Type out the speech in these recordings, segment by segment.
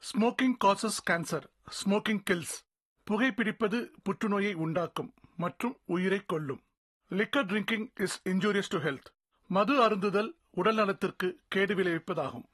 Smoking causes cancer, smoking kills. புகைப்பிடிப்பது புற்றுநோயை உண்டாக்கும் மற்றும் உயிரை கொல்லும். Liquor drinking is injurious to health. மது அருந்துதல் உடல் நலத்திற்கு கேடு விளைவிப்பதாகும்.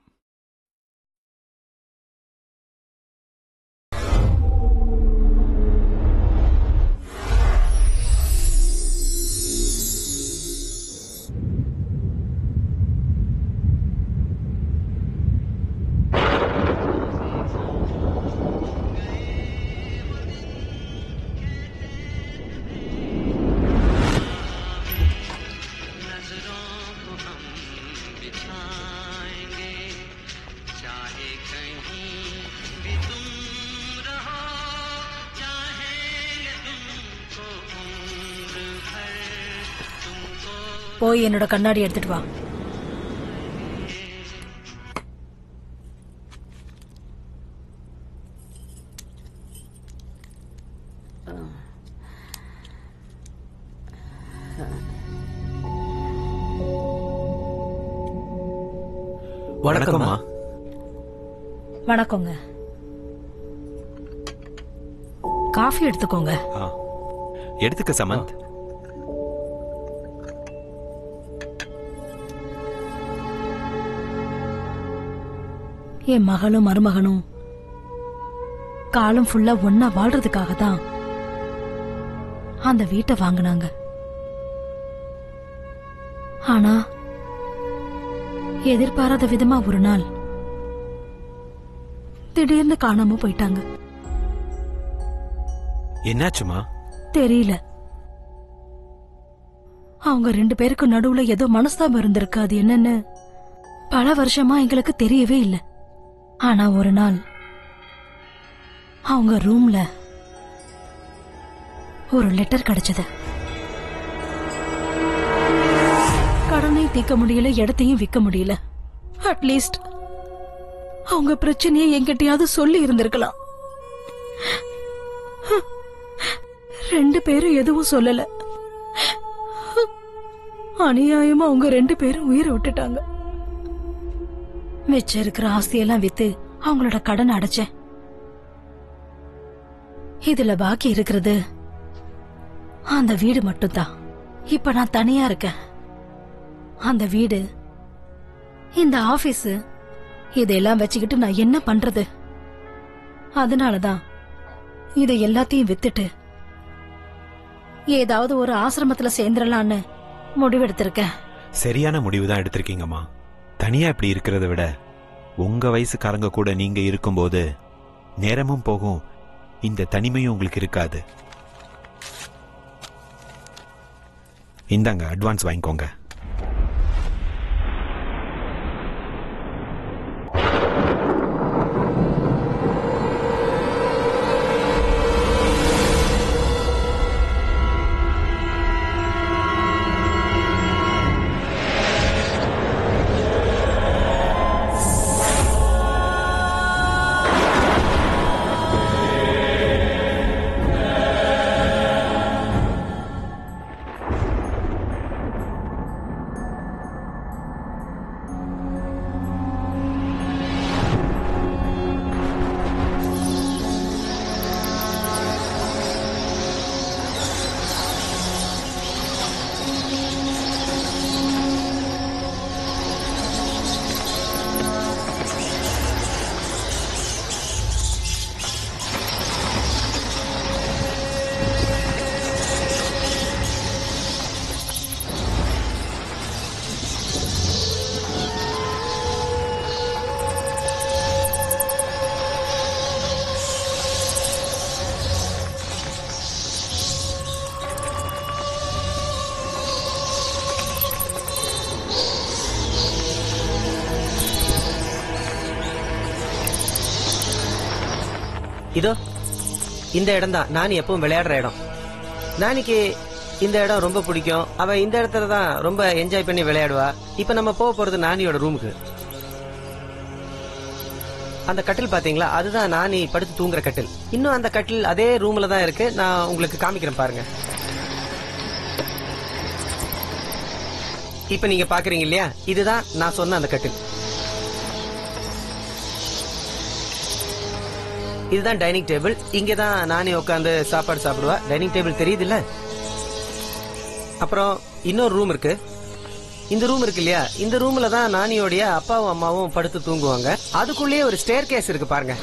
போய் என்னோட கண்ணாடி எடுத்துட்டு வா. வணக்கம்மா. வணக்கங்க. காஃபி எடுத்துக்கோங்க. எடுத்துக்க சமந்த். என் மகளும் மருமகனும் காலம் ஃபுல்லா ஒன்னா வாழ்றதுக்காக தான் அந்த வீட்டை வாங்கினாங்க. ஆனா எதிர்பாராத விதமா ஒரு நாள் திடீர்னு காணாம போயிட்டாங்க. என்னாச்சுமா? தெரியல. அவங்க 2 பேருக்கு நடுவுல ஏதோ மனஸ்தாபம் இருந்திருக்கு. அது என்னன்னு பல வருஷமா எங்களுக்கு தெரியவே இல்லை. ஆனா ஒரு நாள் அவங்க ரூம்ல ஒரு லெட்டர் கிடைச்சது. கடனை தீர்க்க முடியல, இடத்தையும் விற்க முடியல. அட்லீஸ்ட் அவங்க பிரச்சனையை என்கிட்டயாவது சொல்லி இருந்திருக்கலாம். 2 பேரும் எதுவும் சொல்லல. அநியாயமா அவங்க 2 பேரும் உயிரை விட்டுட்டாங்க. மிச்சம் இருக்கிற ஆஸ்தியெல்லாம் வித்து அவங்களோட கடன் அடைச்சேன். இதுல பாக்கி இருக்கிறது அந்த வீடு மட்டும்தான். இப்ப நான் தனியா இருக்கேன். அந்த வீடு, இந்த ஆபீஸ், இதெல்லாம் வச்சுக்கிட்டு நான் என்ன பண்றது? அதனாலதான் இதை எல்லாத்தையும் வித்துட்டு ஏதாவது ஒரு ஆசிரமத்துல சேர்ந்துடலான்னு முடிவெடுத்திருக்கேன். சரியான முடிவுதான் எடுத்திருக்கீங்கம்மா. தனியா இப்படி இருக்கிறத விட உங்க வயசுக்காரங்க கூட நீங்க இருக்கும்போது நேரமும் போகும், இந்த தனிமையும் உங்களுக்கு இருக்காது. இந்தாங்க, அட்வான்ஸ் வாங்கிக்கோங்க. இதோ இந்த இடம் தான் நானி எப்பவும் விளையாடுற இடம். நானிக்கு இந்த இடம் ரொம்ப பிடிக்கும். அவ இந்த இடத்துல தான் ரொம்ப என்ஜாய் பண்ணி விளையாடுவா. இப்ப நம்ம போக போறது நானியோட ரூமுக்கு. அந்த கட்டில் பாத்தீங்களா, அதுதான் நானி படுத்து தூங்குற கட்டில். இன்னும் அந்த கட்டில் அதே ரூம்ல தான் இருக்கு. நான் உங்களுக்கு காமிக்கிறேன் பாருங்க. இப்ப நீங்க பாக்குறீங்க இல்லையா, இதுதான் நான் சொன்ன அந்த கட்டில். இதுதான் டைனிங் டேபிள். இங்கதான் நானே உட்காந்து சாப்பாடு சாப்பிடுவா. டைனிங் டேபிள் தெரியுது இல்ல? அப்புறம் இன்னொரு ரூம் இருக்கு. இந்த ரூம் இருக்கு இல்லையா, இந்த ரூம்ல தான் நானியோடைய அப்பாவும் அம்மாவும் படுத்து தூங்குவாங்க. அதுக்குள்ளேயே ஒரு ஸ்டேர் கேஸ் இருக்கு பாருங்க.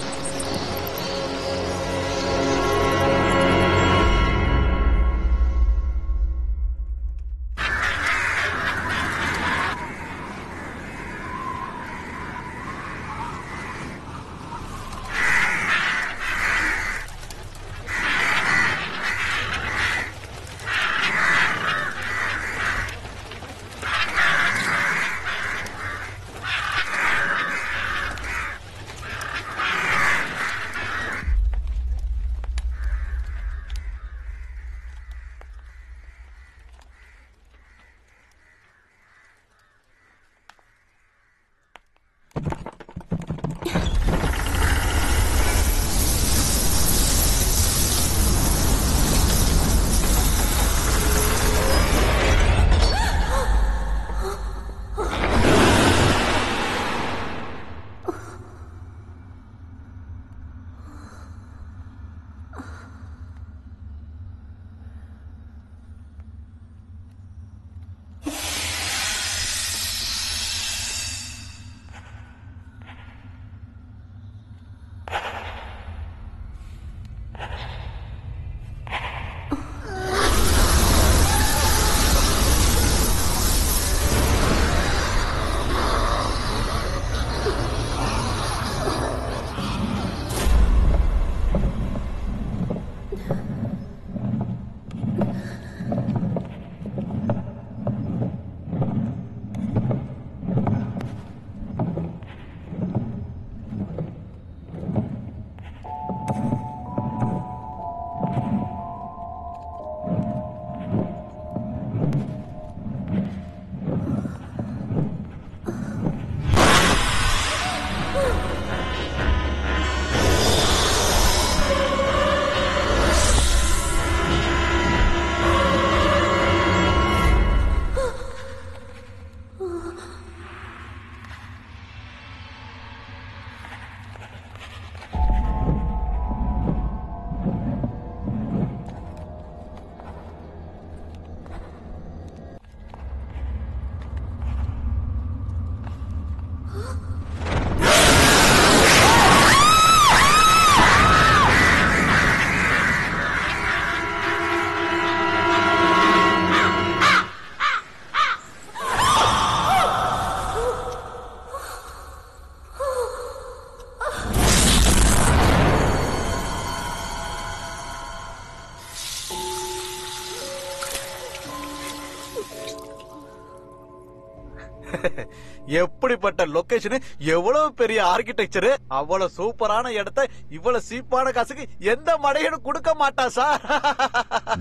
எப்படிப்பட்ட லொகேஷன், எவ்வளவு பெரிய ஆர்கிடெக்சர், அவ்வளவு சூப்பரான இடத்தை இவ்வளவு சீப்பான காசுக்கு எந்த மடையனும் கொடுக்க மாட்டா சார்.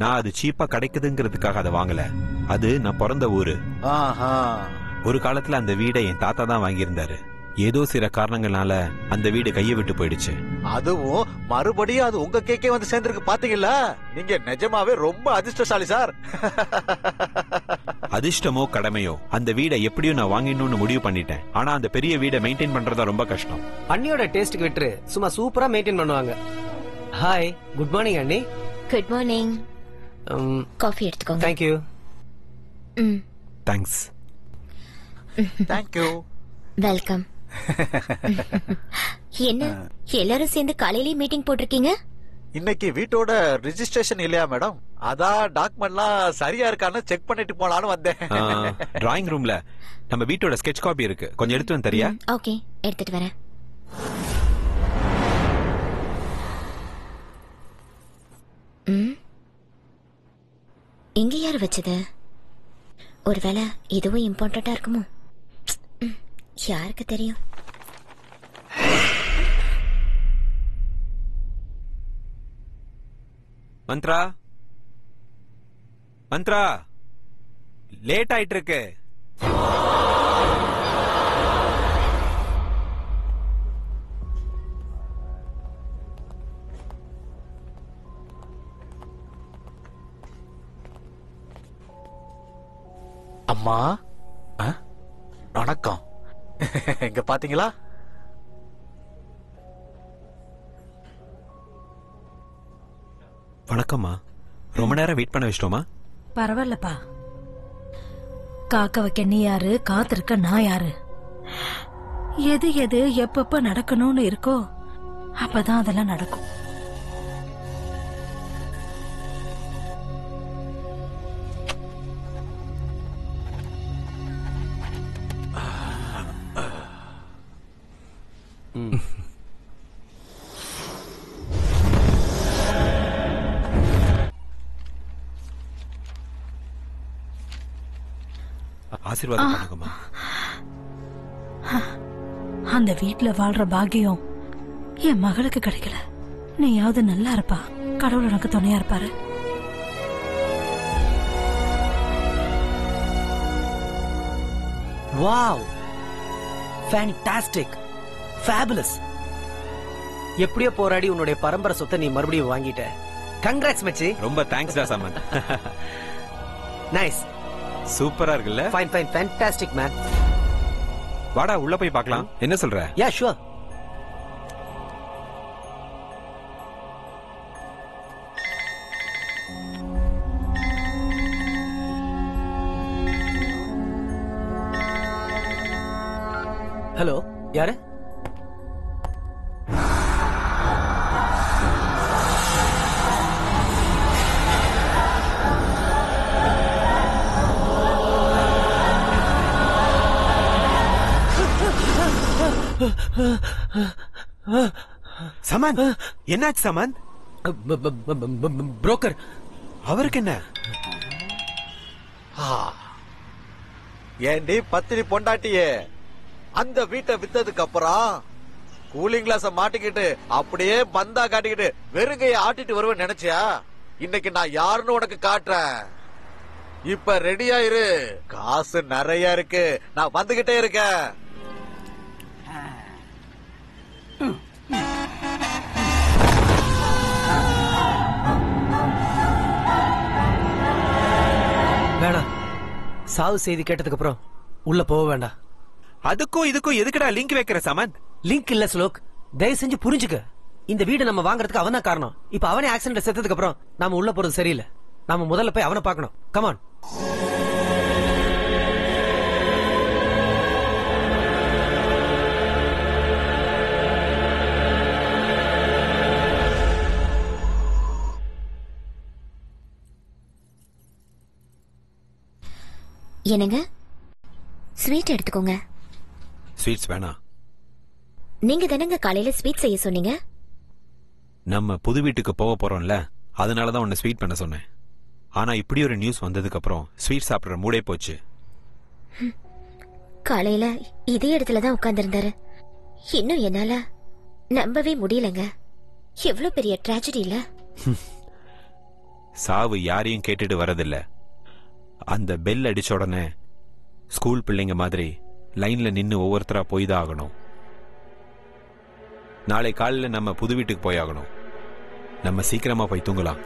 நான் அது சீப்பா கிடைக்குதுங்கிறதுக்காக அதை வாங்கல. அது நான் பிறந்த ஊரு. ஒரு காலத்துல அந்த வீடை என் தாத்தா தான் வாங்கியிருந்தாரு. ஏதோ சில காரணங்களால அந்த வீடு கையை விட்டு போயிடுச்சு. அதுவும் மறுபடியும் அது உங்க கேக்கே வந்து சேர்ந்திருக்கு பாத்தீங்களா? நீங்க நிஜமாவே ரொம்ப அதிர்ஷ்டசாலி சார். அதிர்ஷ்டமோ கடமையோ அந்த வீடை எப்படியும் நான் வாங்கிடணும்னு முடிவு பண்ணிட்டேன். ஆனா அந்த பெரிய வீடை மெயின்டைன் பண்றதா ரொம்ப கஷ்டம். அண்ணியோட டேஸ்ட்க்கு விட்டு சும்மா சூப்பரா மெயின்டைன் பண்ணுவாங்க. ஹாய், குட் மார்னிங் அண்ணி. Good morning. காஃபி எடுத்துக்கோங்க. Thank you. Thanks. Thank you. Welcome. என்ன எல்லாரும் சேர்ந்து காலையிலேயே மீட்டிங் போட்டிருக்கீங்க? இன்னைக்கு வீட்டோட ரெஜிஸ்ட்ரேஷன் இல்லையா மேடம்? அதான் டாக்குமெண்ட்லாம் சரியா இருக்கான்னு செக் பண்ணிட்டு போலான்னு வந்தேன். டிராயிங் ரூம்ல நம்ம வீட்டோட ஸ்கெட்ச் காப்பி இருக்கு, கொஞ்சம் எடுத்து வந்து தரியா? ஓகே, எடுத்துட்டு வரேன். இங்க யார் வச்சது? ஒருவேளை இதுவும் இம்பார்ட்டண்டா இருக்குமோ? யாருக்கு தெரியும்? மந்த்ரா, மந்த்ரா, லேட் ஆயிட்டு இருக்கு. அம்மா வணக்கம். இங்க பாத்தீங்களா? வணக்கம்மா. ரொம்ப நேரம் வெயிட் பண்ண வச்சிட்டோமா? பரவாயில்லப்பா. காக்க வைக்க நீ யாரு, காத்திருக்க நான் யாரு? எது எது எப்பப்ப நடக்கணும்னு இருக்கோ அப்பதான் அதெல்லாம் நடக்கும். ஆசீர்வாதம் பண்ணுங்கம்மா. அந்த வீட்டுல வாழ்ற பாக்கியம் என் மகளுக்கு கிடைக்கல. நீயாவது நல்லா இருப்பா. கடவுள் உனக்கு துணையா இருப்பாரு. Wow, fantastic, fabulous. எப்படியோ போராடி உன்னுடைய பரம்பரை சொத்தை நீ மறுபடியும் வாங்கிட்ட. கங்க்ராட்ஸ் மச்சி. ரொம்ப தேங்க்ஸ் டா சமந்த். நைஸ். சூப்பரா இருக்குல்ல? Fine fine, fantastic man. வாடா உள்ள போய் பார்க்கலாம். என்ன சொல்ற? Yeah sure. ஹலோ, யாரு? சமந்த், என்னாச்சு சமந்த்? புரோக்கர். அவருக்கு என்ன? ஏண்டி பத்தினி பொண்டாட்டியே, அந்த வீட்டை வித்ததுக்கு அப்புறம் கூலிங் கிளாஸ மாட்டிக்கிட்டு அப்படியே பந்தா காட்டிக்கிட்டு வெறுங்கைய ஆட்டிட்டு வருவேன் நினைச்சியா? இன்னைக்கு நான் யாருன்னு உனக்கு காட்டுறேன். இப்ப ரெடியா இரு, காசு நிறைய இருக்கு, நான் வந்துகிட்டே இருக்கேன். வேணாம், சாவு செய்தி கேட்டதுக்கு அப்புறம் உள்ள போக வேண்டாம். அதுக்கும் இதுக்கும் எதுக்குடா லிங்க் வைக்கிற சமந்த்? லிங்க் இல்ல ஸ்லோக், தயவு செஞ்சு புரிஞ்சுக்க. இந்த வீடு நம்ம வாங்குறதுக்கு அவன் தான் காரணம். இப்ப அவனே ஆக்சிடென்ட் செத்ததுக்கு அப்புறம் நாம உள்ள போறது சரியில்லை. நாம முதல்ல போய் அவனை பார்க்கணும். கமான். என்னங்க, ஸ்வீட் எடுத்துக்கோங்க. ஸ்வீட்ஸ் வேணாம். நீங்க தானங்க காலையில ஸ்வீட் செய்ய சொன்னீங்க. நம்ம புது வீட்டுக்கு போக போறோம்ல, அதனாலதான் உன்னை ஸ்வீட் பண்ண சொன்னேன். ஆனா இப்படி ஒரு நியூஸ் வந்ததுக்கு அப்புறம் ஸ்வீட் சாப்பிடுற மூடே போச்சு. காலையில இதே இடத்துலதான் உட்கார்ந்திருந்தாரு. இன்னும் என்னால நம்பவே முடியலங்க. எவ்வளவு பெரிய ட்ராஜடி இல்ல. சாவு யாரையும் கேட்டுட்டு வரதில்ல. அந்த பெல் அடிச்ச உடனே ஸ்கூல் பிள்ளைங்க மாதிரி லைன்ல நின்னு ஒவ்வொருத்தரா போய் தான் ஆகணும். நாளை காலையில நம்ம புது வீட்டுக்கு போய் ஆகணும். நம்ம சீக்கிரமா போய் தூங்கலாம்.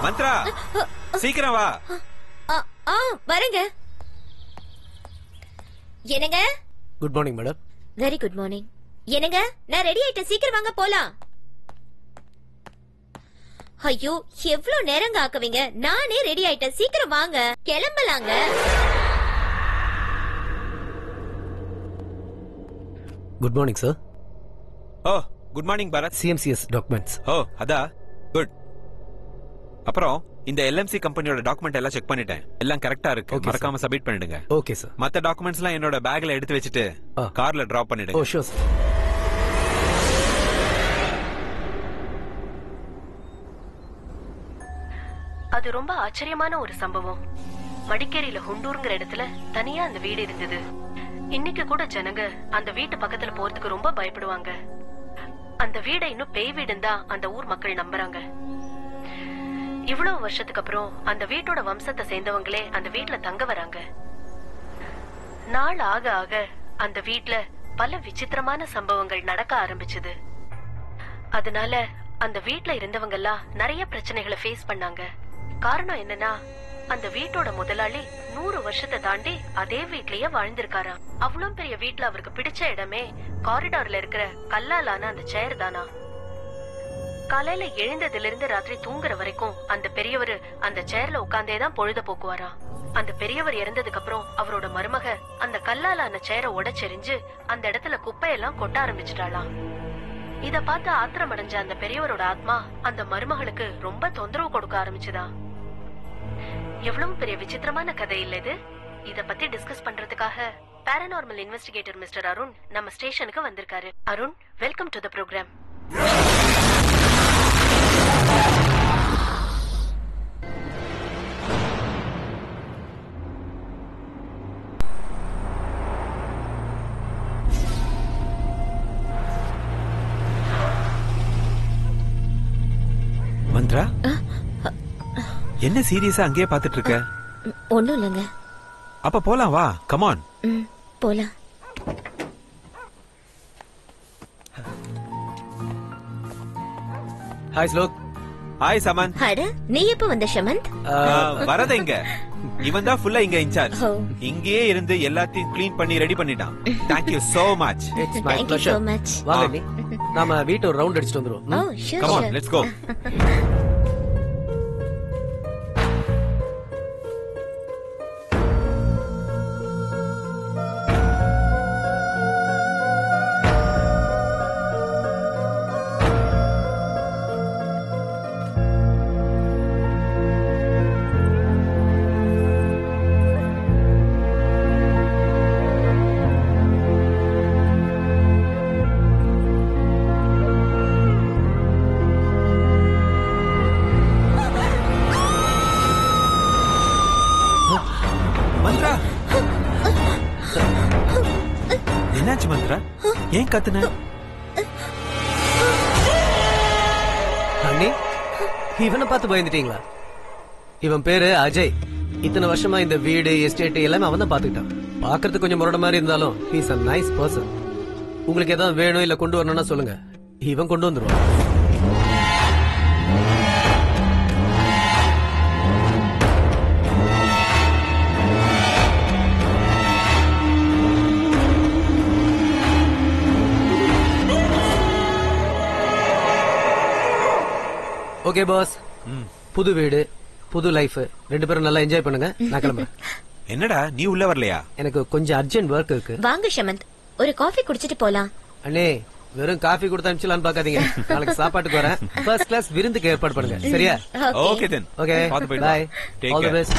மந்த்ரா, சீக்கிரம் வா. வரங்க. என்னங்க? Good morning madam. Very good morning. என்னங்க, நான் ரெடி ஆயிட்டேன், சீக்கிரம் வாங்க போலாம். ஐயோ, எவ்வளவு நேரங்க ஆக்குவீங்க? நானே ரெடி ஆயிட்டேன், சீக்கிரம் வாங்க, கிளம்பலாங்க. Good morning sir. Oh, good morning Bharat. CMCS documents. Oh, அதா குட். அப்புறம் இந்த எல்எம்சி கம்பெனியோட டாக்குமெண்ட் எல்லாம் செக் பண்ணிட்டேன். எல்லாம் கரெக்டா இருக்கு. மறக்காம சப்மிட் பண்ணிடுங்க. Okay sir. மத்த டாக்குமெண்ட்ஸ் எல்லாம் என்னோட பேக்ல எடுத்து வச்சிட்டு கார்ல டிராப் பண்ணிடுங்க. ஓ ஷூர் சார். அது ரொம்ப ஆச்சரியமான ஒரு சம்பவம். மடிக்கேரியில ஹுண்டூர்ங்கிற இடத்துல தனியா அந்த வீடு இருந்தது. இன்னைக்கு கூட ஜனங்க அந்த வீட்டு பக்கத்துல போறதுக்கு ரொம்ப பயப்படுவாங்க. அந்த வீடை இன்னும் பேய் வீடுன்னு தான் அந்த ஊர் மக்கள் நம்புறாங்க. இவ்வளவு வருஷத்துக்கு அப்புறம் அந்த வீட்டோட வம்சத்தை சேர்ந்தவங்களே அந்த வீட்டுல தங்க வராங்க. நாள் ஆக ஆக அந்த வீட்டுல பல விசித்திரமான சம்பவங்கள் நடக்க ஆரம்பிச்சது. அதனால அந்த வீட்ல இருந்தவங்க எல்லாம் நிறைய பிரச்சனைகளை ஃபேஸ் பண்ணாங்க. காரணம் என்னன்னா, அந்த வீட்டோட முதலாளி 100 வருஷத்தை தாண்டி அதே வீட்லயே வாழ்ந்திருக்காராம். அவ்வளவு பெரிய வீட்ல அவருக்கு பிடிச்ச இடமே காரிடார்ல இருக்கிற கல்லாலான அந்த சேர் தானா. காலையில எழுந்ததுல இருந்து ராத்திரி தூங்குற வரைக்கும் அந்த பெரியவர் அந்த சேர்ல உட்கார்ந்தேதான் பொழுத போக்குவாரா. அந்த பெரியவர் இறந்ததுக்கு அப்புறம் அவரோட மருமக அந்த கல்லாலான சேரை உடைச்செறிஞ்சு அந்த இடத்துல குப்பையெல்லாம் கொட்ட ஆரம்பிச்சிட்டாளாம். இத பார்த்து ஆத்திரம் அடைஞ்ச அந்த பெரியவரோட ஆத்மா அந்த மருமகளுக்கு ரொம்ப தொந்தரவு கொடுக்க ஆரம்பிச்சுதா. எவ்வளவு பெரிய விசித்திரமான கதை இல்ல இது. இத பத்தி டிஸ்கஸ் பண்றதுக்காக பாராநார்மல் இன்வெஸ்டிகேட்டர் மிஸ்டர் அருண் நம்ம ஸ்டேஷனுக்கு வந்திருக்காரு. Arun, welcome to the program. Manthra, என்ன சீரியஸா அங்கேயே பாத்துட்டு இருக்க? ஒண்ணும் இல்லைங்க. அப்ப போலாம் வா, கம் ஆன். போலாம். ஹாய் ஸ்லோக். ஹாய் சமன். அட, நீ எப்ப வந்த ஷமந்த்? வரத இங்க இவன் தான் ஃபுல்லா இங்க இன்சார்ஜ். Oh. இங்கேயே இருந்து எல்லாத்தையும் க்ளீன் பண்ணி ரெடி பண்ணிட்டான். Thank you so much. It's my Thank you pleasure. so much. வாங்க நீ. நாம வீட்டு ஒரு ரவுண்ட் அடிச்சிட்டு வந்துருவோம். Oh, sure, Come on, sure. let's go. Mantra, என்னாச்சு மந்த்ரா? ஏன் கத்துன? அண்ணி, இவனை பார்த்து பயந்துட்டீங்களா? இவன் பேரு அஜய். இத்தனை வருஷமா இந்த வீடு, எஸ்டேட் எல்லாமே அவன் தான் பாத்துக்கிட்டான். பாக்குறதுக்கு கொஞ்சம் முரட மாதிரி இருந்தாலும் he is a nice person. உங்களுக்கு ஏதாவது வேணும் இல்ல கொண்டு வரணும்னா சொல்லுங்க, இவன் கொண்டு வந்துருவான். ஓகே பாஸ், புது வீடு, புது லைஃப், 2 பேரும் நல்லா என்ஜாய் பண்ணுங்க. நான் கிளம்புறேன். என்னடா நீ உள்ள வரலையா? எனக்கு கொஞ்சம் அர்ஜென்ட் ஒர்க் இருக்கு. வாங்க ஷமந்த், ஒரு காஃபி குடிச்சிட்டு போலாம். அண்ணே, வெறும் காஃபி கொடுத்து அனுப்பிச்சலான்னு பாக்காதீங்க. நாளைக்கு சாப்பாட்டுக்கு வரேன். ஃபர்ஸ்ட் கிளாஸ் விருந்துக்கு ஏற்பாடு பண்ணுங்க. சரியா? Okay then. Okay, bye. Take all the care. Best.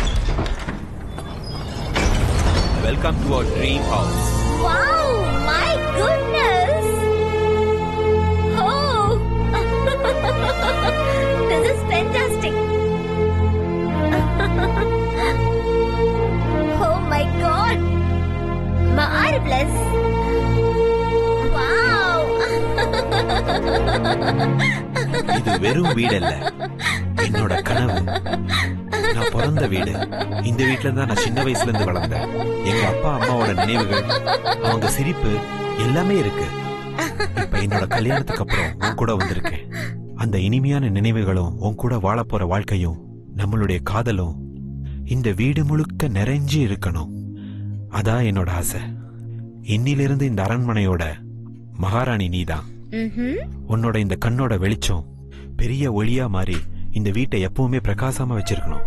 Welcome to our dream house. Wow, my goodness. Oh. This is fantastic. Oh my god. Marvelous. Wow. இது வெறும் வீடு இல்ல, என்னோட கனவு. நான் பிறந்த வீடு. இந்த வீட்டுல தான் நான் சின்ன வயசுல இருந்து வளர்ந்தேன். எங்க அப்பா அம்மாவோட நினைவுகள், அவங்க சிரிப்பு எல்லாமே இருக்கு. இப்ப என்னோட கல்யாணத்துக்கு அப்புறம் உன் கூட வந்திருக்கேன். அந்த இனிமையான நினைவுகளும் உன் கூட வாழ போற வாழ்க்கையும் நம்மளுடைய காதலும் இந்த வீடு முழுக்க நிறைஞ்சு இருக்கணும். அதான் என்னோட ஆசை. இன்னிலிருந்து இந்த அரண்மனையோட மகாராணி நீதான். உன்னோட இந்த கண்ணோட வெளிச்சம் பெரிய ஒளியா மாறி இந்த வீட்டை எப்பவுமே பிரகாசமா வச்சிருக்கணும்.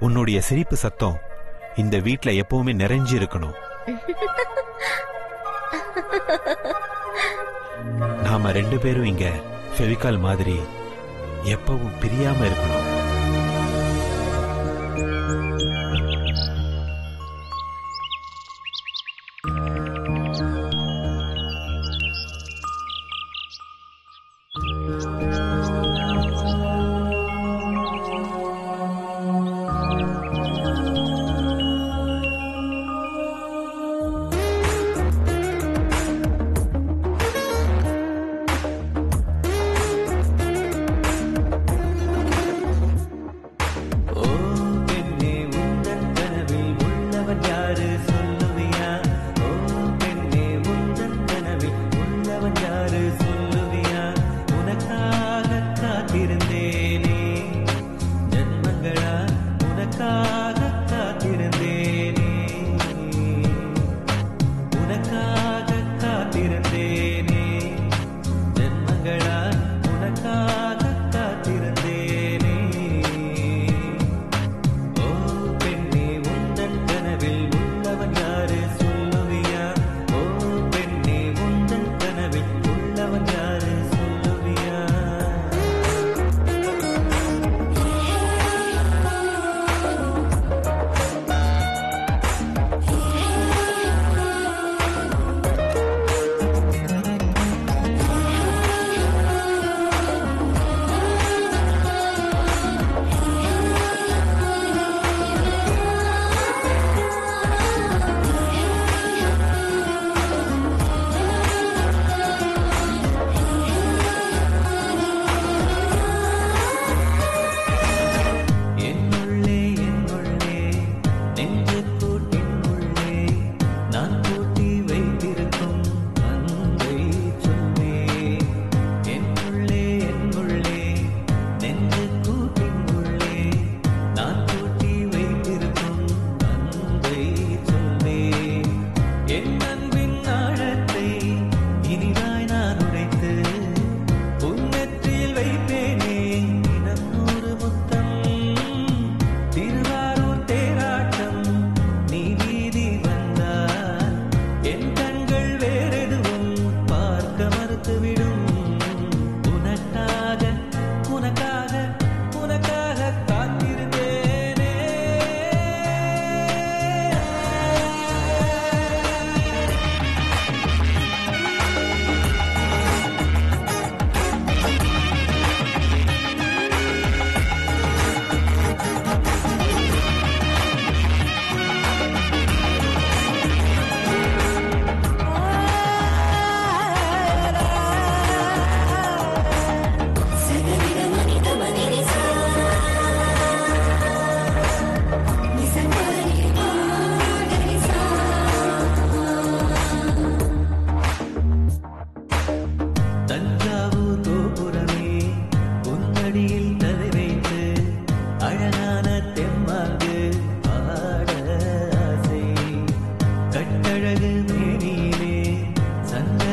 உன்னுடைய சிரிப்பு சத்தம் இந்த வீட்ல எப்பவுமே நிறைஞ்சு இருக்கணும். நாம 2 பேரும் இங்க ஃபெவிகால் மாதிரி எப்பவும் பிரியாம இருக்கணும்.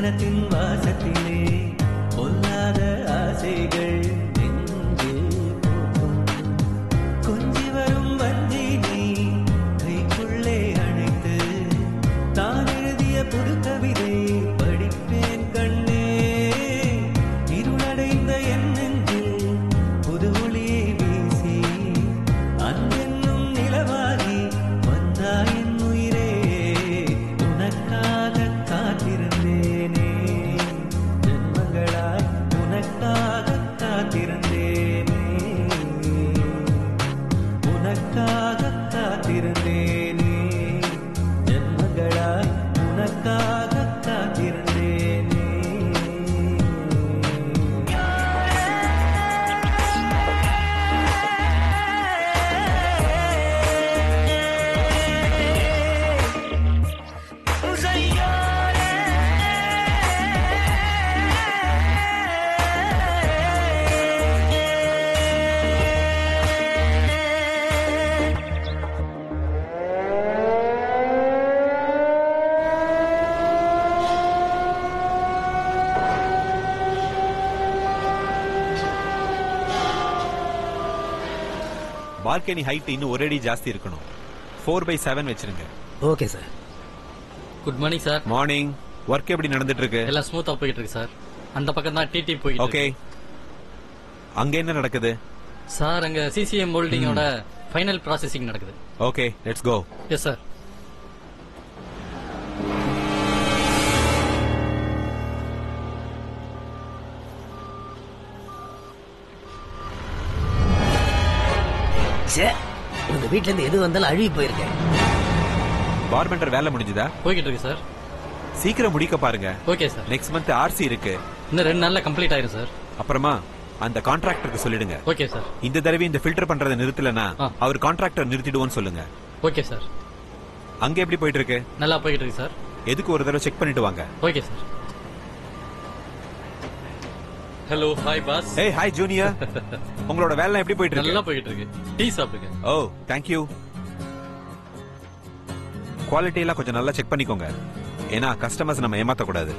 மனத்தின் வாசத்திலே பொல்லாத ஆசைகள் நெஞ்சில் பூக்கும். கொஞ்சி வரும் வஞ்சி நீ கைக்குள்ளே அணைத்து தான் எழுதிய புது கவிதை படிப்பேன் கண்ணே. இருளடைந்த என் நெஞ்சில் புது ஒளியை வீசி அன்பென்னும் நிலவாகி வந்தாய் என் உயிரே. உனக்காக காத்திருந்தேனே ஜென்மங்களாய் உனக்காக காத்திருந்தேனே. உனக்காக காத்திருந்தேனே ஜென்மங்களாய் உனக்காக காத்திருந்தேனே. பால்கனி ஹைட் இன்னும் ஒரு அடி ஜாஸ்தி இருக்கணும். 4/7 வச்சிருங்க. Okay sir. Good morning sir. Morning. Work எப்படி நடந்துட்டு இருக்கு? எல்லாம் ஸ்மூத்தா போயிட்டு இருக்கு சார். அந்த பக்கம் தான் டிடி போயிட்டு ஓகே. அங்க என்ன நடக்குது? சார் அங்க சிசிஎம் மோல்டிங்கோட ஃபைனல் ப்ராசஸிங் நடக்குது. Okay, let's go. Yes sir. உங்க வீட்ல இருந்து எது வந்தாலும் அழுகி போயிருக்கேன். பார்பெண்டர் வேலை முடிஞ்சுதா? போய்கிட்டு இருக்கு சார். சீக்கிரம் முடிக்க பாருங்க. Okay sir. Next month RC இருக்கு. இன்னும் 2 நாள்ல கம்ப்ளீட் ஆயிரும் சார். அப்புறமா அந்த கான்ட்ராக்டருக்கு சொல்லிடுங்க. Okay sir. இந்த தடவை இந்த ஃபில்டர் பண்றதை நிறுத்தலனா அவர் கான்ட்ராக்டர் நிறுத்திடுவோன்னு சொல்லுங்க. Okay sir. அங்க எப்படி போயிட்டு இருக்கு? நல்லா போயிட்டு இருக்கு சார். எதுக்கு ஒரு தடவை செக் பண்ணிட்டு வாங்க. Okay sir. Hello, hi boss. ஏய் ஹாய் ஜூனியர். உங்களோட வேலை எப்படி போயிட்டு இருக்கு? நல்லா போயிட்டு இருக்கு. டீ சாப்பிடுங்க. ஓ, தேங்க் யூ. குவாலிட்டி எல்லாம் கொஞ்சம் நல்லா செக் பண்ணிக்கோங்க. ஏன்னா கஸ்டமர்ஸ் நம்ம ஏமாத்த கூடாது.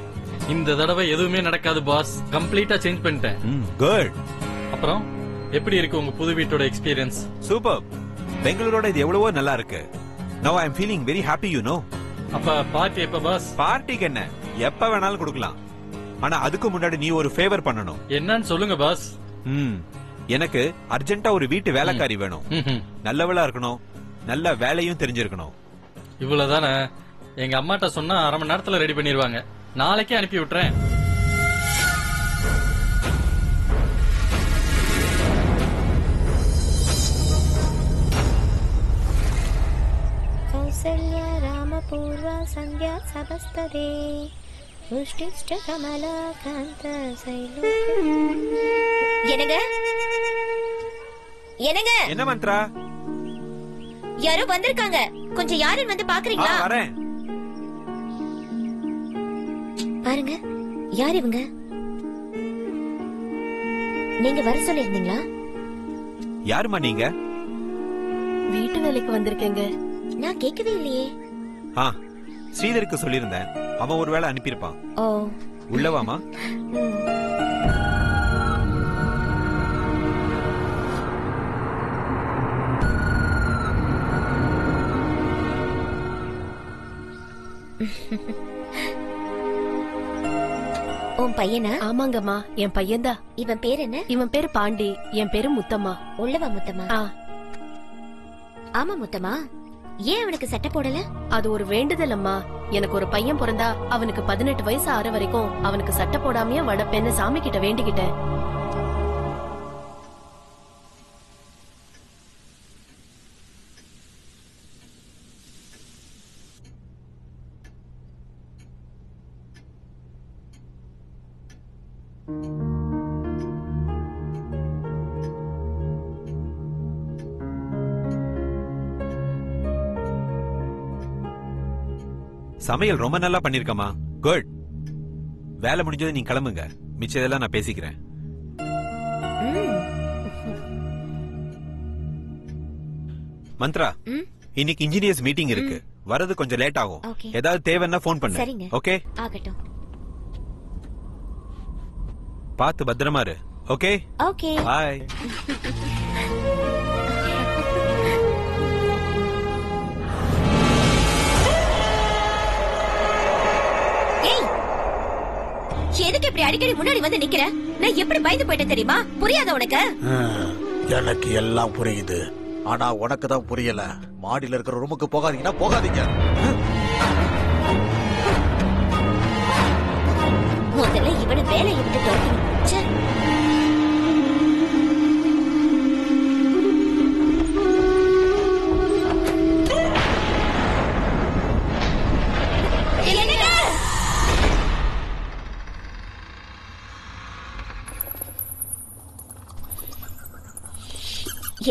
இந்த தடவை எதுவுமே நடக்காது பாஸ். கம்ப்ளீட்டா சேஞ்ச் பண்ணிட்டேன். குட். அப்புறம் எப்படி இருக்கு உங்க புது வீட்டோட எக்ஸ்பீரியன்ஸ்? சூப்பர். பெங்களூரோட இது எவ்வளவோ நல்லா இருக்கு. Now I am feeling very happy you know. அப்ப பார்ட்டி எப்ப பாஸ்? பார்ட்டிக்கு என்ன, எப்ப வேணாலும் கொடுக்கலாம். ஆனா அதுக்கு முன்னாடி நீ ஒரு ஃபேவர் பண்ணணும். என்னன்னு சொல்லுங்க பாஸ். எனக்கு அர்ஜென்ட்டா ஒரு வீட்டு வேலைக்காரி வேணும். நல்லவளா இருக்கணும், நல்ல வேலையும் தெரிஞ்சிருக்கணும். இவ்வளவுதானே? எங்க அம்மாட்ட சொன்னா 1/2 மணி நேரத்துல ரெடி பண்ணிடுவாங்க. நாளைக்கே அனுப்பி விட்டுறேன். கௌசல்யா ராமபூர்வா சந்தியா சபஸ்ததே புஷ்டிஷ்ட கமலா காந்த சைலோ. என்னங்க என்னங்க? என்ன மந்த்ரா? யாரோ வந்திருக்காங்க. கொஞ்சம் யாருன்னு வந்து பாக்குறீங்களா? வரேன். பாருங்க, யார் இவங்க? நீங்க வர சொல்லிருந்தீங்களா? யாருமா நீங்க? வீட்டு வேலைக்கு வந்திருக்கேங்க. நான் கேட்கவே இல்லையே. ஸ்ரீதருக்கு சொல்லியிருந்தேன். அவன் ஒரு வேளை அனுப்பியிருப்பான். ஓ, உள்ளவாமா. உன் பையனா? ஆமாங்கம்மா, என் பையன்தான். இவன் பேர் என்ன? இவன் பேரு பாண்டி, என் பேரு முத்தம்மா. உள்ளவா முத்தம்மா? ஆமா முத்தம்மா. ஏன் அவனுக்கு சட்டை போடல? அது ஒரு வேண்டுதல் அம்மா. எனக்கு ஒரு பையன் பிறந்தா அவனுக்கு 18 வயசு ஆற வரைக்கும் அவனுக்கு சட்டை போடாமையே வளர்ப்பேன்னு சாமி கிட்ட வேண்டிக்கிட்டேன். சமையல் ரொம்ப நல்லா பண்ணிருக்கமா. குட். வேலை முடிஞ்சது நீங்க கிளம்புங்க. மிச்சதெல்லாம் நான் பேசிக்கிறேன். மந்த்ரா, இன்னைக்கு இன்ஜினியர்ஸ் மீட்டிங் இருக்கு. வரது கொஞ்சம் லேட் ஆகும். ஏதாவது தேவைன்னா போன் பண்ணு. சரிங்க. ஓகே? ஆகட்டும். பார்த்து பத்திரமா இரு. Okay okay bye. எதுக்கு இப்படி அடிக்கடி முன்னாடி வந்து நிக்கிற? நான் எப்படி பயந்து போயிட்டேன் தெரியுமா? புரியாத உனக்கு? எனக்கு எல்லாம் புரியுது, ஆனா உனக்கு தான் புரியல. மாடியில இருக்கிற ரூமுக்கு போகாதீங்கன்னா போகாதீங்க. முதல்ல இவனை வேலையை விட்டு துரத்தணும்.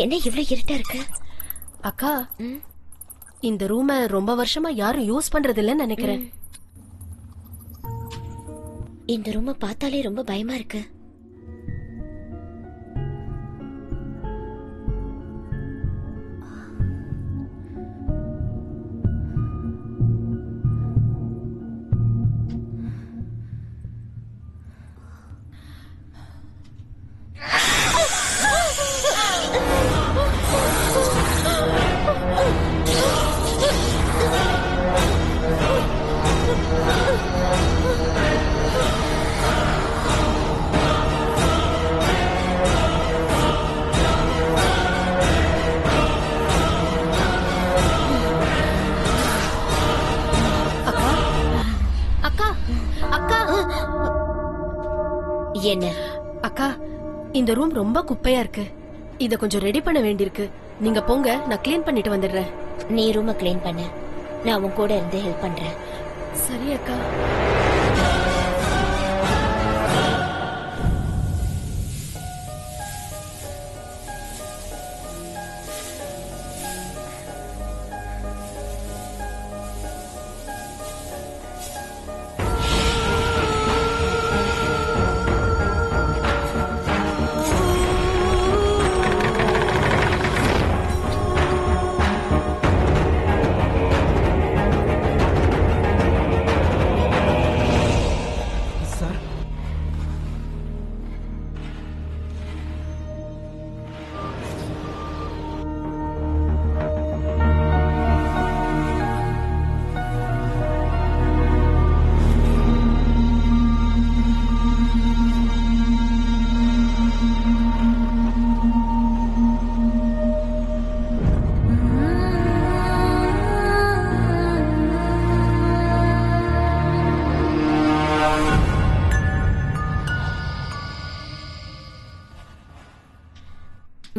என்ன இவ்வளவு இருட்டா இருக்கு? அக்கா, இந்த ரூம ரொம்ப வருஷமா யாரும் யூஸ் பண்றது இல்லன்னு நினைக்கிறேன். இந்த ரூம பார்த்தாலே ரொம்ப பயமா இருக்கு. என்ன அக்கா, இந்த ரூம் ரொம்ப குப்பையா இருக்கு. இத கொஞ்சம் ரெடி பண்ண வேண்டியிருக்கு. நீங்க போங்க, நான் கிளீன் பண்ணிட்டு வந்துடுறேன். நீ ரூம கிளீன் பண்ண, நான் உன் கூட இருந்து ஹெல்ப் பண்றேன். சரி அக்கா.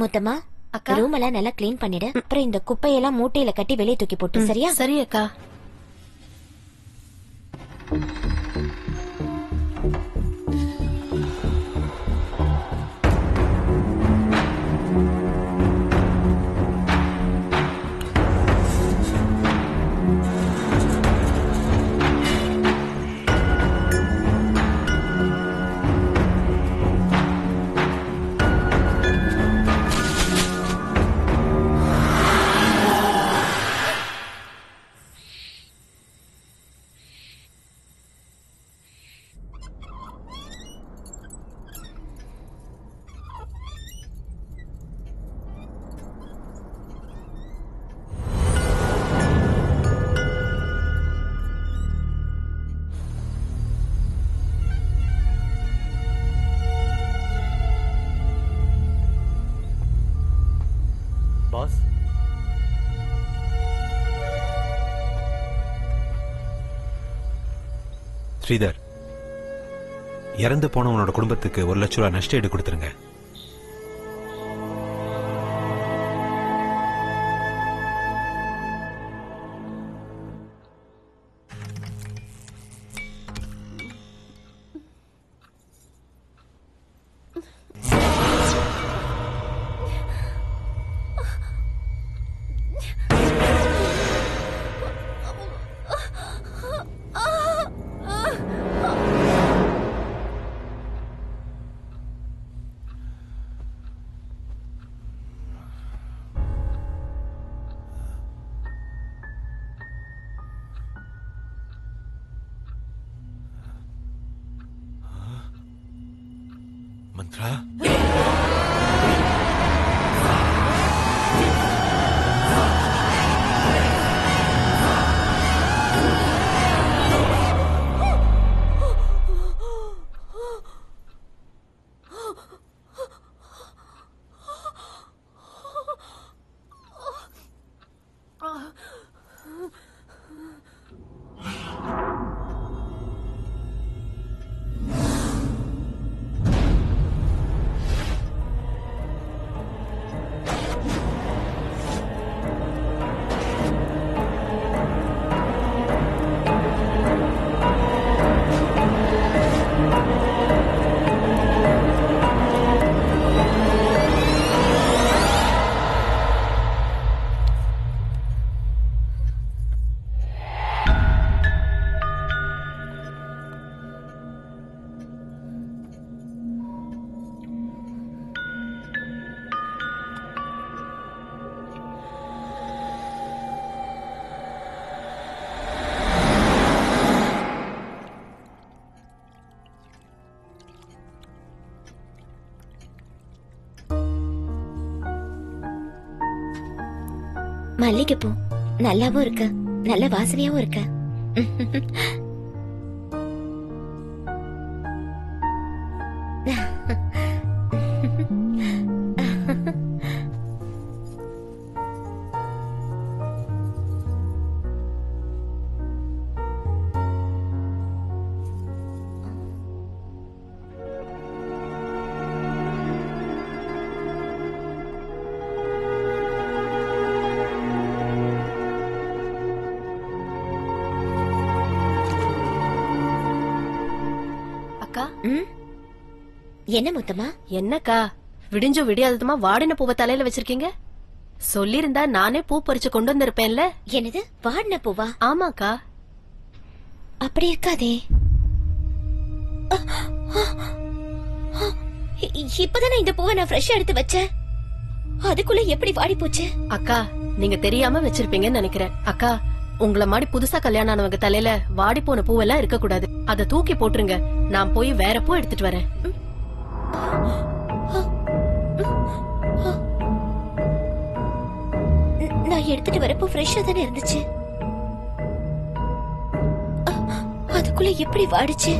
முத்தம்மா, ரூம் எல்லாம் நல்லா கிளீன் பண்ணிடு. அப்புறம் இந்த குப்பையெல்லாம் மூட்டையில கட்டி வெளியே தூக்கி போட்டு. சரியா? சரி அக்கா. பாஸ், ஸ்ரீதர், இறந்து போனவனோட குடும்பத்துக்கு 1 லட்சம் ரூபாய் நஷ்டஈடு கொடுத்துருங்க. மந்த்ரா மல்லிகைப்பூ நல்லாவும் இருக்கு, நல்ல வாசனையாவும் இருக்கு. என்ன முத்தமா? என்னக்கா விடிஞ்சு விடியாததுமா வாடின பூவை தலையில வச்சிருக்கீங்க? சொல்லிருந்தா நானே பூ பறிச்சு கொண்டு வந்திருப்பேன்ல. என்னது வாடின பூவா? ஆமாக்கா. அப்படி இருக்காதே. இப்பதானே இந்த பூவை நான் ஃப்ரெஷ்ஷா எடுத்து வச்சேன். அதுக்குள்ள எப்படி வாடி போச்சு? அக்கா நீங்க தெரியாம வச்சிருப்பீங்கன்னு நினைக்கிறேன். அக்கா உங்கள மாதிரி புதுசா கல்யாணம் ஆனவங்க தலையில வாடி போன பூவெல்லாம் இருக்க கூடாது. அதை தூக்கி போட்டுருங்க. நான் போய் வேற பூ எடுத்துட்டு வரேன். நான் எடுத்துட்டு வரப்போ ஃப்ரெஷ்ஷா தானே இருந்துச்சு. அதுக்குள்ள எப்படி வாடிச்சு?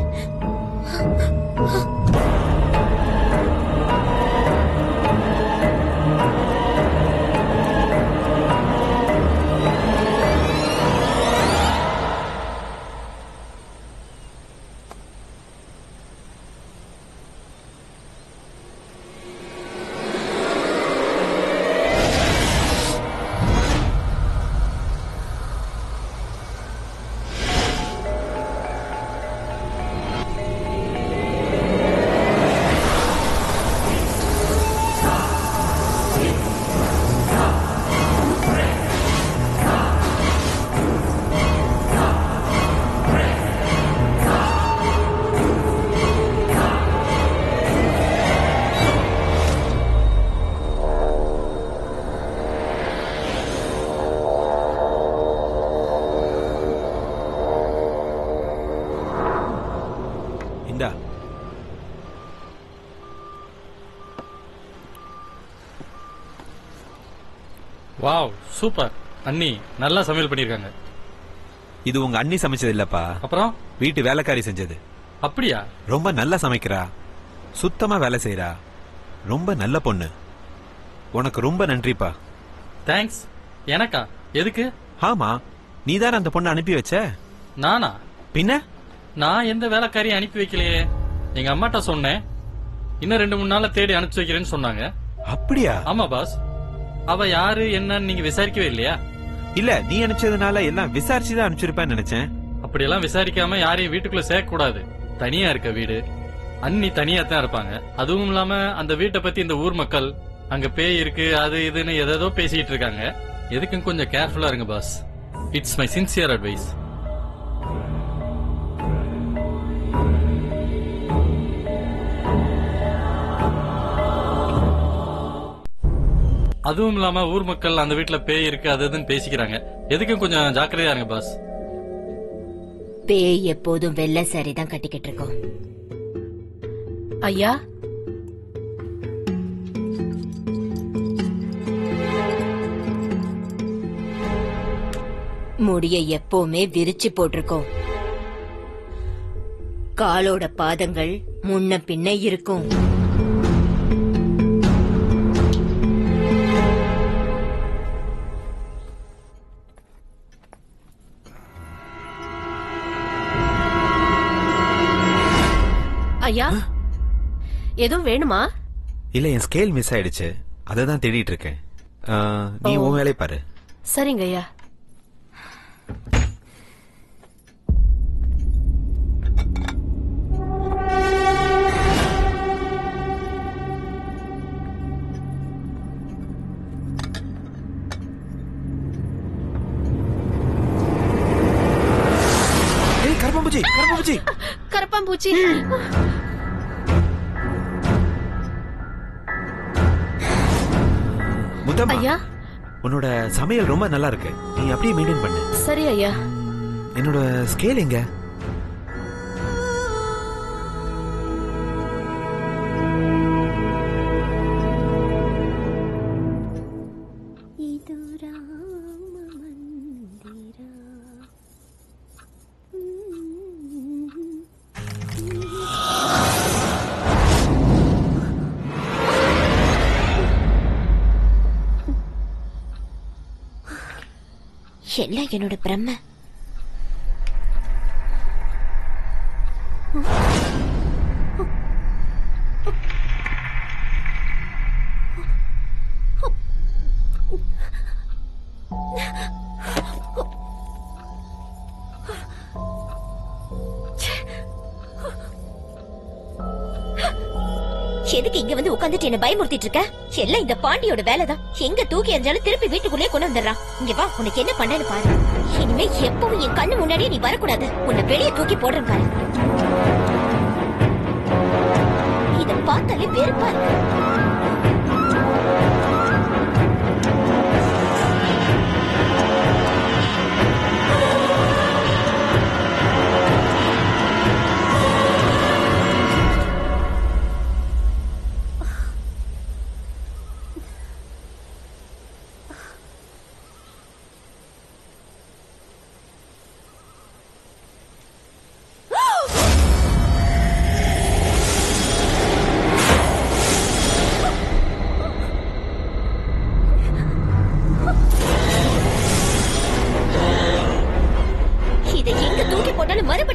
Wow super. அண்ணி நல்லா சமையல் பண்ணிருக்காங்க. இது உங்க அண்ணி சமைச்சது இல்லப்பா, அப்புறம் வீட்டு வேலைக்காரி செஞ்சது. அப்படியா? ரொம்ப நல்லா சமைக்கிறா, சுத்தமா வேலை செய்யறா, ரொம்ப நல்ல பொண்ணு. உனக்கு ரொம்ப நன்றிப்பா. தேங்க்ஸ். எனக்கா? எதுக்கு? ஆமா, நீதானே அந்த பொண்ணை அனுப்பி வச்ச. நானா? பின்ன நான் எந்த வேலைக்காரியும் அனுப்பி வைக்கலையே. எங்க அம்மாட்ட சொன்னேன், இன்னும் 2-3 நாள்ல தேடி அனுப்பிச்சு வைக்கிறேன்னு சொன்னாங்க. அப்படியா? ஆமா பாஸ். அவ யாரு என்னன்னு நீங்க விசாரிக்கவே இல்லையா? இல்ல, நீ அனுப்பிச்சதுனால எல்லாம் விசாரிச்சுதான் அனுப்பிச்சிருப்பேன்னு நினைச்சேன். அப்படியெல்லாம் விசாரிக்காம யாரையும் வீட்டுக்குள்ள சேர்க்க கூடாது. தனியா இருக்க வீடு, அண்ணி தனியா தான் இருப்பாங்க. அதுவும் இல்லாம அந்த வீட்டை பத்தி இந்த ஊர் மக்கள் அங்க பேய் இருக்கு அது இதுன்னு எதோ பேசிட்டு இருக்காங்க. எதுக்கும் கொஞ்சம் கேர்ஃபுல்லா இருங்க boss. It's my sincere advice. அதுவும் இல்லாம ஊர் மக்கள் அந்த வீட்டுல பேய் இருக்கு அது இதுன்னு பேசிக்கிறாங்க. எதுக்கும் கொஞ்சம் ஜாக்கிரதையா இருங்க பாஸ். பேய் எப்போதும் வெள்ளை சாரி தான் கட்டிக்கிட்டு இருக்கோம். ஐயா முடிய எப்பவுமே விரிச்சு போட்டிருக்கோம். காலோட பாதங்கள் முன்ன பின்ன இருக்கும். ஐயா, எதுவும் வேணுமா? இல்ல, என் ஸ்கேல் மிஸ் ஆயிடுச்சு, அததான் தேடிட்டு இருக்கேன். நீ உன் வேலையை பாரு. சரிங்க ஐயா. கரப்பாம்பூச்சி, கரப்பாம்பூச்சி, கரப்பாம்பூச்சி. முத்தம்மா, ஐயா, உன்னோட சமையல் ரொம்ப நல்லா இருக்கு, நீ அப்படியே மெயின்டைன் பண்ணு. சரி ஐயா. என்னோட ஸ்கேல் எங்க? எல்லாம் என்னோட பிரம்ம. எதுக்கு இங்க வந்து உட்காந்துட்டு என்ன பயமுறுத்திட்டு இருக்க? எல்லாம் இந்த பாண்டியோட வேலைதான். எங்க தூக்கி எறிஞ்சாலும் திருப்பி வீட்டுக்குள்ளே கொண்டு வந்துடுறான். இங்க வா, உனக்கு என்ன பண்ணேன்னு பாரு. இனிமே எப்பவும் என் கண்ணு முன்னாடியே நீ வரக்கூடாது. உன்னை வெளியே தூக்கி போடுறேன் பாரு. இத பார்த்தாலே வெறுப்பா இருக்கு.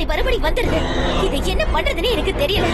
மறுபடி வந்துருது. இதை என்ன பண்றதுன்னு எனக்கு தெரியல.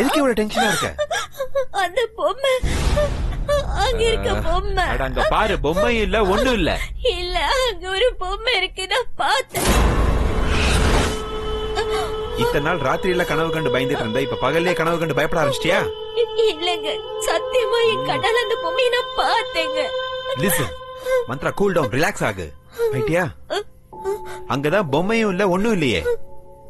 எதுக்கு இவ்வளவு டென்ஷனா இருக்க? அந்த பொம்மை அங்க இருக்க பொம்மை. அங்க பாரு, பொம்மை இல்ல, ஒண்ணும் இல்ல. இல்ல, அங்க ஒரு பொம்மை இருக்கு, நான் பார்த்தேன். இத்தனை நாள் ராத்திரியில கனவு கண்டு பயந்துட்டு இருந்த, இப்ப பகல்லே கனவு கண்டு பயப்பட ஆரம்பிச்சிட்டியா? இல்லங்க, சத்தியமா என் கண்ணால அந்த பொம்மையை நான் பார்த்தேங்க. Listen Manthra, cool down, relax ஆகு. ரைட்டியா? அங்கதான் பொம்மையும் இல்ல, ஒண்ணும் இல்லையே.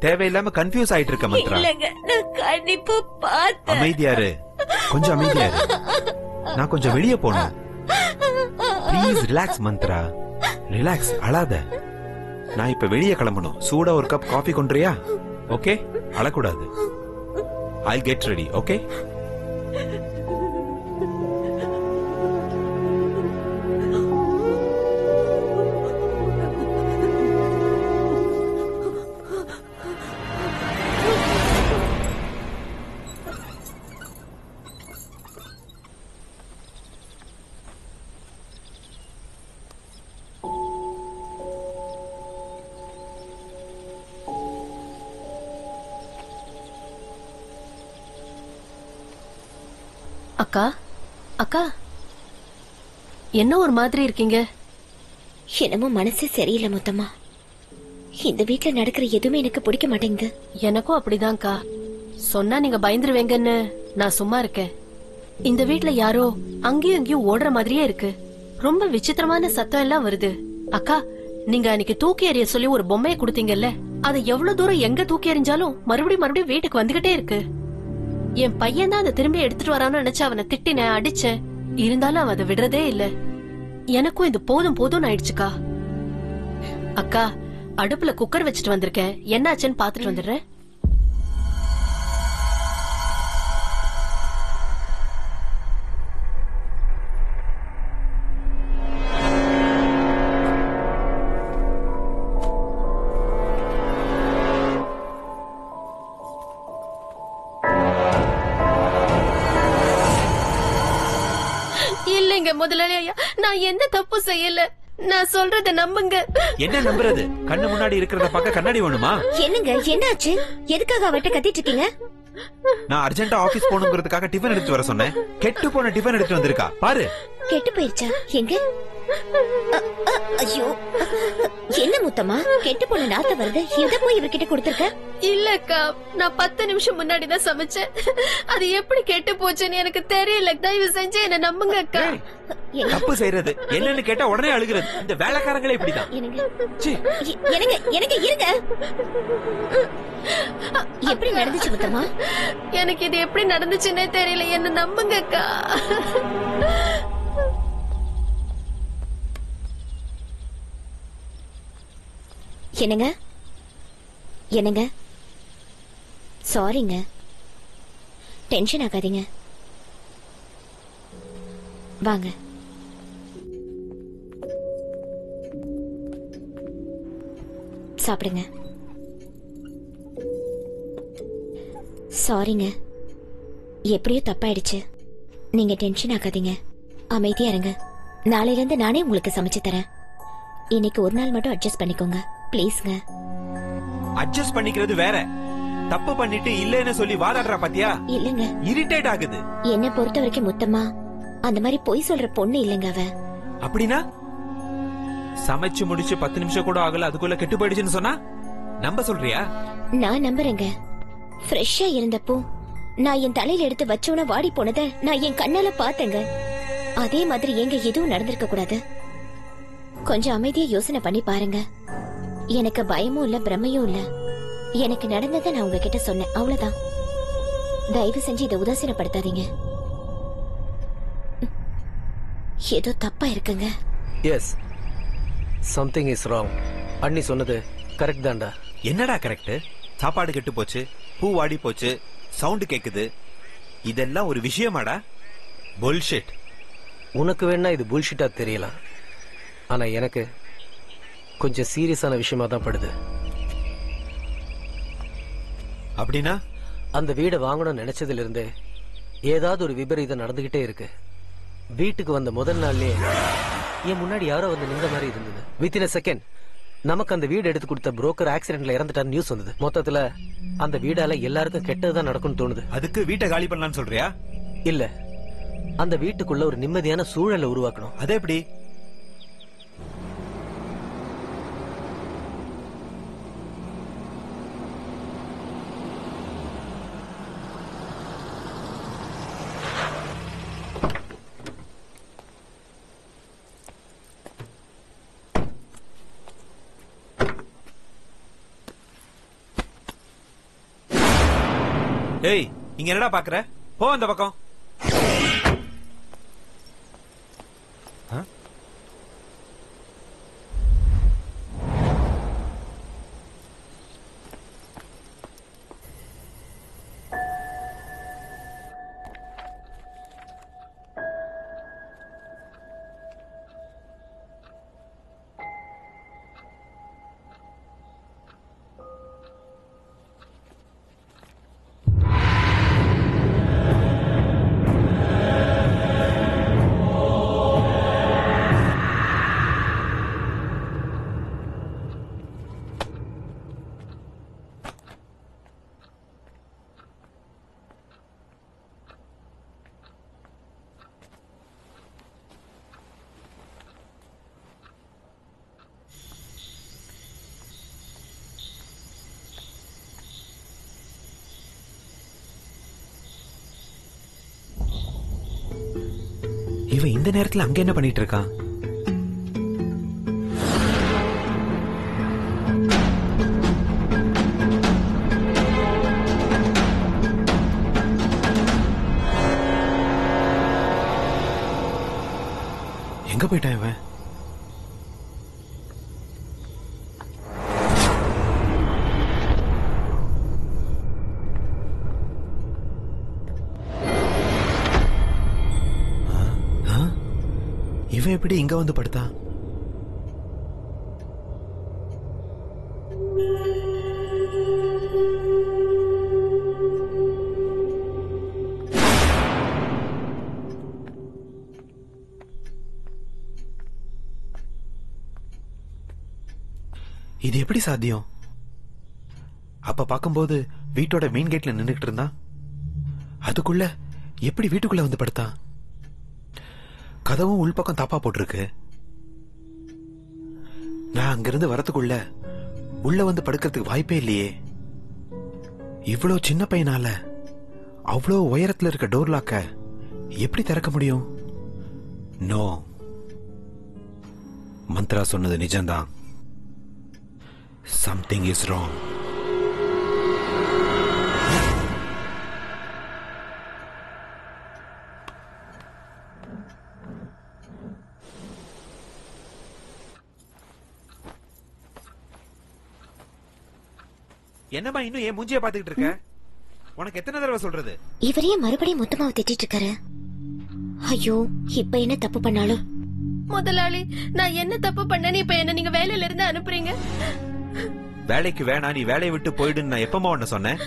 தேவையில்லாம கன்ஃபியூஸ் ஆயிட்டு இருக்க மந்த்ரா. இல்லங்க, நான் கண்டிப்பா பார்த்தேன். அமைதியாரு, கொஞ்சம் அமைதியாரு. நான் கொஞ்சம் வெளியே போனேன். ப்ளீஸ் ரிலாக்ஸ் மந்த்ரா, ரிலாக்ஸ், அழாத. நான் இப்ப வெளியே கிளம்பணும். சூடா ஒரு கப் காஃபி கொண்டுறியா? ஓகே, அழக்கூடாது. I'll get ready, okay? அக்கா அக்கா என்ன ஒரு மாதிரி இருக்கீங்க? என்னமோ மனசே சரியில்லை முத்தம்மா. இந்த வீட்ல நடக்கிற எதுவுமே எனக்கு பிடிக்க மாட்டேங்குது. எனக்கும் அப்படிதான்க்கா. சொன்னா நீங்க பயந்துருவேங்கன்னு நான் சும்மா இருக்கேன். இந்த வீட்ல யாரோ அங்கேயும் இங்கேயும் ஓடுற மாதிரியே இருக்கு. ரொம்ப விசித்திரமான சத்தம் எல்லாம் வருது. அக்கா, நீங்க அன்னைக்கு தூக்கி எறிய சொல்லி ஒரு பொம்மையை கொடுத்தீங்கல்ல, அது எவ்வளவு தூரம் எங்க தூக்கி எறிஞ்சாலும் மறுபடியும் வீட்டுக்கு வந்துகிட்டே இருக்கு. என் பையன் தான் அதை திரும்பி எடுத்துட்டு வரான்னு நினைச்சு அவனை திட்டினேன், அடிச்சேன். இருந்தாலும் அவன் அதை விடுறதே இல்ல. எனக்கும் இது போதும் போதும்னு ஆயிடுச்சுக்கா. அக்கா, அடுப்புல குக்கர் வச்சுட்டு வந்திருக்கேன், என்னாச்சுன்னு பாத்துட்டு வந்துடுறேன். இல்லைங்க முதலாளி ஐயா, நான் எந்த தப்பு செய்யல. நான் சொல்றத நம்புங்க. என்ன நம்புறது? கண்ணு முன்னாடி இருக்கிறத பார்க்க கண்ணாடி வேணுமா? என்னங்க, என்னாச்சு? எதுக்காக அவட்ட கத்திட்டு இருக்கீங்க? நான் அர்ஜென்ட்டா ஆபீஸ் போகணுங்கிறதுக்காக டிஃபன் எடுத்து வர சொன்னேன். கெட்டு போன டிஃபன் எடுத்து வந்திருக்கா பாரு. கெட்டு போயிருச்சா? எங்க? ஐயோ, என்ன முத்தம்மா, கெட்டு போன நாத்த வருது. இத போய் இவர்கிட்ட கொடுத்திருக்க? இல்லக்கா, நான் 10 நிமிஷம் முன்னாடி தான் சமைச்சேன். அது எப்படி கெட்டு போச்சுன்னு எனக்கு தெரியல. தயவு செஞ்சு என்ன நம்புங்க அக்கா. தப்பு செய்யறது என்னன்னு கேட்டா உடனே அழுகிறது. இந்த வேலைக்காரங்களே இப்படிதான். எனக்கு இருங்க. எப்படி நடந்துச்சு முத்தம்மா? எனக்கு இது எப்படி நடந்துச்சுன்னே தெரியல. என்ன நம்புங்க அக்கா. என்னங்க என்னங்க, சாரிங்க. டென்ஷன் ஆகாதீங்க. வாங்க. சாப்பிடுங்க. சாரிங்க, எப்படியோ தப்பாயிடுச்சு. நீங்க டென்ஷன் ஆகாதீங்க, அமைதியா இருங்க. நாளையில இருந்து நானே உங்களுக்கு சமைச்சு தரேன். இன்னைக்கு ஒரு நாள் மட்டும் அட்ஜஸ்ட் பண்ணிக்கோங்க ப்ளீஸ்ங்க. அட்ஜஸ்ட் பண்ணிக்கிறது வேற, தப்பு பண்ணிட்டு இல்லன்னு சொல்லி வாதாடுற பாத்தியா? இல்லங்க, இரிட்டேட் ஆகுது. என்ன பொறுத்த வரைக்கும் முத்தம்மா அந்த மாதிரி பொய் சொல்ற பொண்ணு இல்லங்க அவ. அப்படின்னா சமைச்சு முடிச்சு 10 நிமிஷம் கூட ஆகல, அதுக்குள்ள கெட்டு போயிடுச்சுன்னு சொன்னா நம்ப சொல்றியா? நான் நம்புறேங்க. ஃப்ரெஷ்ஷா இருந்தப்போ நான் என் தலையில எடுத்து வச்சோன வாடி போனத நான் என் கண்ணால பாத்தேங்க. அதே மாதிரி எங்க எதுவும் நடந்திருக்க கூடாது. கொஞ்சம் அமைதியா யோசனை பண்ணி பாருங்க. எனக்கு பயமும் இல்ல, பிரமையும் இல்ல. எனக்கு நடந்ததை நான் உங்ககிட்ட சொன்னேன், அவ்வளவுதான். தயவு செஞ்சு இதை உதாசீனப்படுத்தாதீங்க. ஏதோ தப்பா இருக்குங்க. Yes, something is wrong. அண்ணி சொன்னது கரெக்ட் தான்டா. என்னடா கரெக்ட்? சாப்பாடு கெட்டு போச்சு, பூ வாடி போச்சு, சவுண்ட் கேக்குது, இதெல்லாம் ஒரு விஷயமாடா? புல்ஷிட். உனக்கு வேணா இது புல்ஷிட்டா தெரியலாம், ஆனா எனக்கு கொஞ்சம் சீரியஸான விஷயமா தான் படுது. அப்படின்னா அந்த வீடை வாங்கணும்னு நினைச்சதுல இருந்தே ஏதாவது ஒரு விபரீதம் நடந்துகிட்டே இருக்கு. வீட்டுக்கு வந்த முதல் நாள்லயே என் முன்னாடி யாரோ வந்து நின்ற மாதிரி இருந்தது. வித்தின் a செகண்ட் நமக்கு அந்த வீடு எடுத்து கொடுத்த புரோக்கர் ஆக்சிடென்ட்ல இறந்துட்டார் நியூஸ் வந்தது. மொத்தத்துல அந்த வீடால எல்லாருக்கும் கெட்டதுதான் நடக்கும்னு தோணுது. அதுக்கு வீட்டை காலி பண்ணலாம்னு சொல்றியா? இல்ல, அந்த வீட்டுக்குள்ள ஒரு நிம்மதியான சூழலை உருவாக்கணும். அது எப்படி? ஏய், இங்க என்னடா பாக்குற? போ அந்த பக்கம். இவன் இந்த நேரத்துல அங்க என்ன பண்ணிட்டு இருக்கான்? எங்க போயிட்டான் இவன்? இவன் எப்படி இங்க வந்து படுத்தான்? இது எப்படி சாத்தியம்? அப்ப பாக்கும்போது வீட்டோட மெயின் கேட்ல நின்னுட்டு இருந்தான். அதுக்குள்ள எப்படி வீட்டுக்குள்ள வந்து படுத்தான்? கதவும் உள்பக்கம் தாப்பா போட்டிருக்கு. நான் அங்கிருந்து வரத்துக்குள்ள உள்ள வந்து படுக்கிறதுக்கு வாய்ப்பே இல்லையே. இவ்வளவு சின்ன பையனால அவ்வளவு உயரத்துல இருக்க டோர் லாக்க எப்படி திறக்க முடியும்? நோ, மந்த்ரா சொன்னது நிஜம்தான். Something is wrong. என்னமா இன்னும் ஏன் மூஞ்சிய பாத்துக்கிட்டு இருக்க? உனக்கு எத்தனை தடவை சொல்றது? இவரையே மறுபடியும் மொத்தமா திட்டிட்டு இருக்காரு. ஐயோ, இப்ப என்ன தப்பு பண்ணாலும்? முதலாளி, நான் என்ன தப்பு பண்ணேன்னு இப்ப என்ன நீங்க வேலையில இருந்து அனுப்புறீங்க? வேலைக்கு வேணா, நீ வேலையை விட்டு போயிடுன்னு நான் எப்பமா உன்ன சொன்னேன்?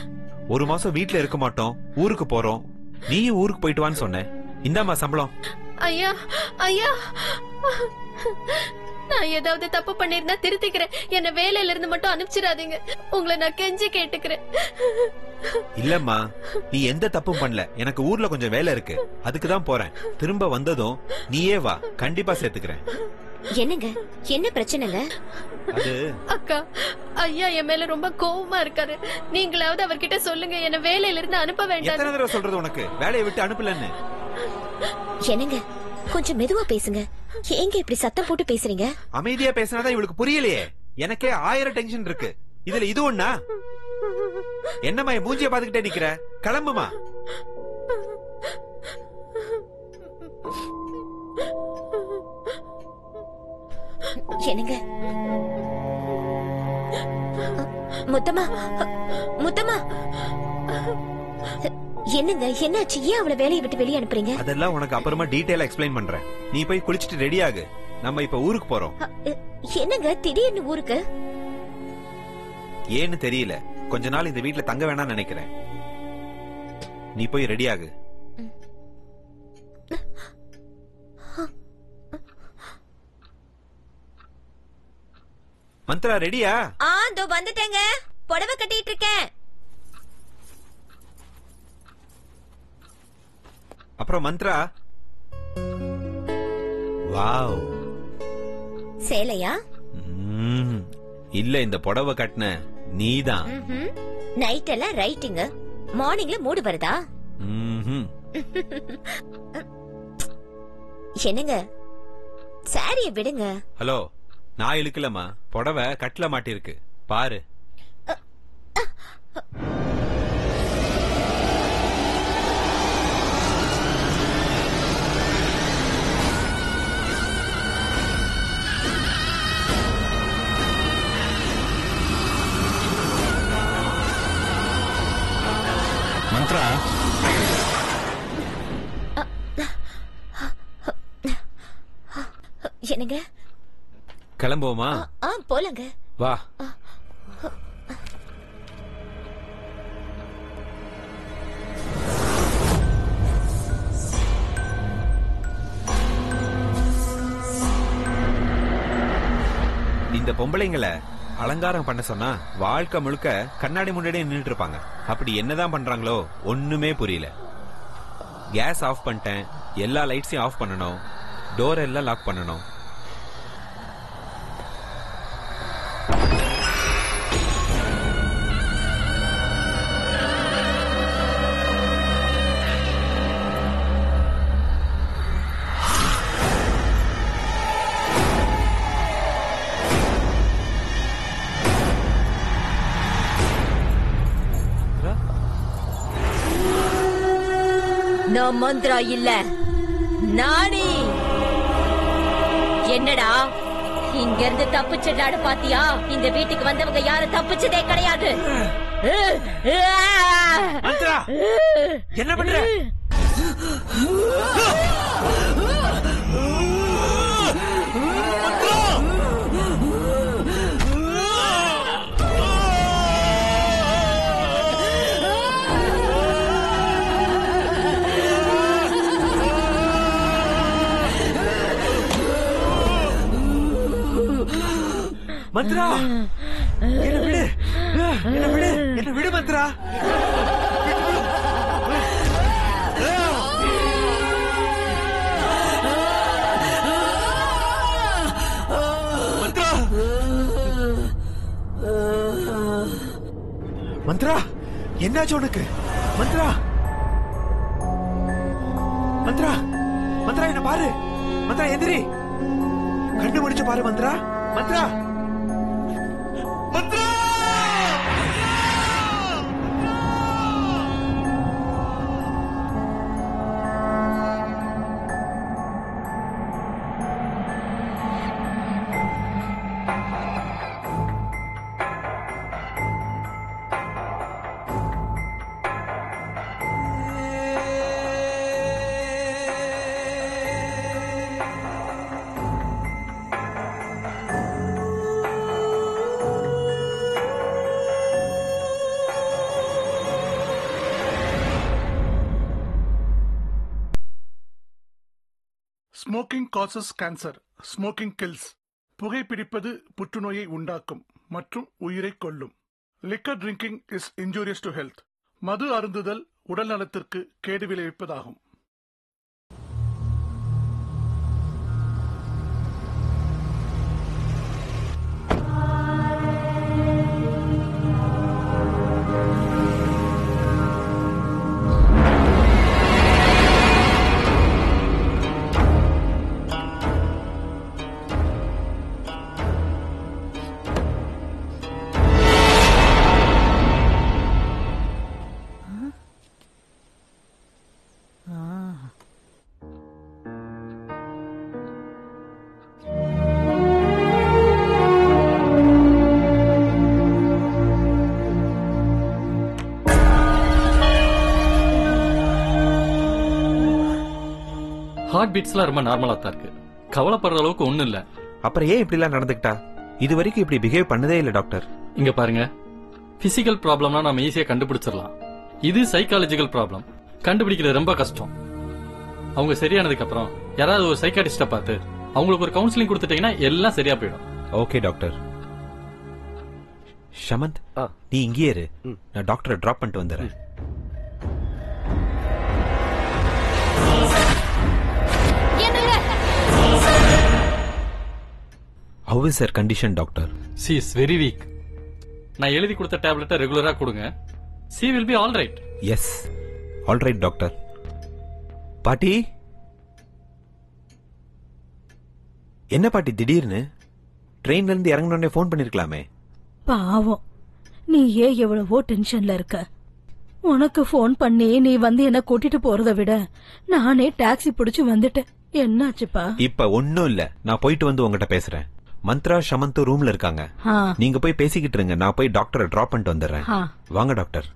ஒரு மாசம் வீட்டுல இருக்க மாட்டோம், ஊருக்கு போறோம். நீயும் ஊருக்கு போயிட்டு வான்னு சொன்னேன். இந்தாமா சம்பளம். ஐயா ஐயா, நான் ஏதாவது தப்பு பண்ணிருந்தா திருத்திக்கிறேன். என்ன வேலையில இருந்து மட்டும் அனுப்பிச்சிடாதீங்க. உங்களை நான் கெஞ்சி கேட்டுக்கிறேன். இல்லம்மா, நீ எந்த தப்பும் பண்ணல. எனக்கு ஊர்ல கொஞ்சம் வேலை இருக்கு, அதுக்குதான் போறேன். திரும்ப வந்ததும் நீயே வா, கண்டிப்பா சேர்த்துக்கிறேன். என்னங்க, என்ன பிரச்சனைங்க? அது அக்கா, ஐயா என் மேல ரொம்ப கோவமா இருக்காரு. நீங்களாவது அவர்கிட்ட சொல்லுங்க, என்ன வேலையில இருந்து அனுப்ப வேண்டாம். எத்தனை தடவை சொல்றது உனக்கு வேலையை விட்டு அனுப்பலன்னு? என்னங்க, கொஞ்சம் மெதுவா பேசுங்க. ஏங்க இப்படி சத்தம் போட்டு பேசுறீங்க? அமைதியா பேசினாதான் இவளுக்கு புரியலையே. எனக்கே 1000 டென்ஷன் இருக்கு, இதுல இது ஒண்ணா? என்னம்மா மூஞ்சிய பாத்துக்கிட்டே நிக்கிற? கிளம்புமா. என்னங்க, முத்தம்மா, முத்தம்மா, என்னங்க என்னாச்சு? ஏன் அவளை வேலையை விட்டு வெளியே அனுப்புறீங்க? அதெல்லாம் உனக்கு அப்புறமா டீடைலா எக்ஸ்பிளைன் பண்றேன். நீ போய் குளிச்சிட்டு ரெடி ஆகு, நம்ம இப்ப ஊருக்கு போறோம். என்னங்க திடீர்னு ஊருக்கு? ஏன்னு தெரியல, கொஞ்ச நாள் இந்த வீட்டுல தங்க வேணாம்னு நினைக்கிறேன். நீ போய் ரெடி ஆகு. மந்த்ரா ரெடியா? இதோ வந்துட்டேங்க. புடவை கட்டிட்டு இருக்கேன். அப்புறம் மந்த்ரா, வாவ், சேலையா? இல்ல, இந்த புடவை கட்டின நீதான். நைட் எல்லாம் ரைட்டிங், மார்னிங்ல மூடு வருதா? என்னங்க, சாரிய விடுங்க. ஹலோ, நான் இழுக்கலமா, புடவை கட்டில மாட்டிருக்கு பாரு. மந்த்ரா, என்னங்க, கிளம்புவோமா? போலங்க. வா. இந்த பொம்பளைங்களை அலங்காரம் பண்ண சொன்னா வாழ்க்கை முழுக்க கண்ணாடி முன்னாடியே நின்றுட்டு இருப்பாங்க. அப்படி என்னதான் பண்றாங்களோ ஒண்ணுமே புரியல. கேஸ் ஆஃப் பண்ணிட்டேன், எல்லா லைட்ஸையும் ஆஃப் பண்ணணும், டோர் எல்லாம் லாக் பண்ணணும். நான் மந்திரா இல்ல, நானி. என்னடா இங்க இருந்து தப்பிச்சிடாடு பாத்தியா? இந்த வீட்டுக்கு வந்தவங்க யாரும் தப்பிச்சதே கிடையாது. மந்த்ரா, என்ன பண்ற? மந்த்ரா, என்ன விடு, என்ன விடு, என்ன விடு மந்த்ரா. மந்த்ரா, மந்த்ரா, என்னாச்சு உனக்கு? மந்த்ரா, மந்த்ரா, மந்த்ரா, என்ன பாரு. மந்த்ரா, எந்திரி, கண்ணு முடிச்சு பாரு. Mantra, Mantra, Mantra. Smoking causes cancer, smoking kills. புகைப்பிடிப்பது புற்றுநோயை உண்டாக்கும் மற்றும் உயிரை கொல்லும். Liquor drinking is injurious to health. மது அருந்துதல் உடல் நலத்திற்கு கேடு விளைவிப்பதாகும். ஹார்ட் பீட்ஸ்லாம் ரொம்ப நார்மலா தான் இருக்கு, கவலைப்படுற அளவுக்கு ஒண்ணும் இல்ல. அப்புறம் ஏன் இப்படி எல்லாம் நடந்துக்கிட்டா? இது வரைக்கும் இப்படி பிஹேவ் பண்ணதே இல்ல டாக்டர். இங்க பாருங்க, பிசிக்கல் ப்ராப்ளம்னா நம்ம ஈஸியா கண்டுபிடிச்சிடலாம். இது சைக்காலஜிக்கல் ப்ராப்ளம், கண்டுபிடிக்கிறது ரொம்ப கஷ்டம். அவங்க சரியானதுக்கு அப்புறம் யாராவது ஒரு சைக்காட்டிஸ்ட பார்த்து அவங்களுக்கு ஒரு கவுன்சிலிங் கொடுத்துட்டீங்கன்னா எல்லாம் சரியா போயிடும். Okay doctor. ஷமந்த், நீ இங்கேயே இரு, நான் டாக்டரை டிராப் பண்ணிட்டு வந்துடுறேன். How is her condition, doctor? She is very weak. நான் எழுதி கொடுத்த டேப்லெட்டை ரெகுலரா கொடுங்க. She will be all right. Yes, all right, doctor. பாட்டி, என்ன பாட்டி திடீர்னு ட்ரெயின்ல இருந்து இறங்கணும்னே போன் பண்ணிருக்கலாமே. பாவம், நீ ஏன் எவ்வளவோ டென்ஷன்ல இருக்க? உனக்கு போன் பண்ணி நீ வந்து என்ன கூட்டிட்டு போறதை விட நானே டாக்ஸி பிடிச்சு வந்துட்டேன். என்னாச்சுப்பா? இப்ப ஒன்னும் இல்ல, நான் போயிட்டு வந்து உங்ககிட்ட பேசுறேன். மந்த்ரா ஷமந்த் ரூம்ல இருக்காங்க, நீங்க போய் பேசிக்கிட்டு இருங்க, நான் போய் டாக்டரை டிராப் பண்ணிட்டு வந்துடுறேன். வாங்க டாக்டர்.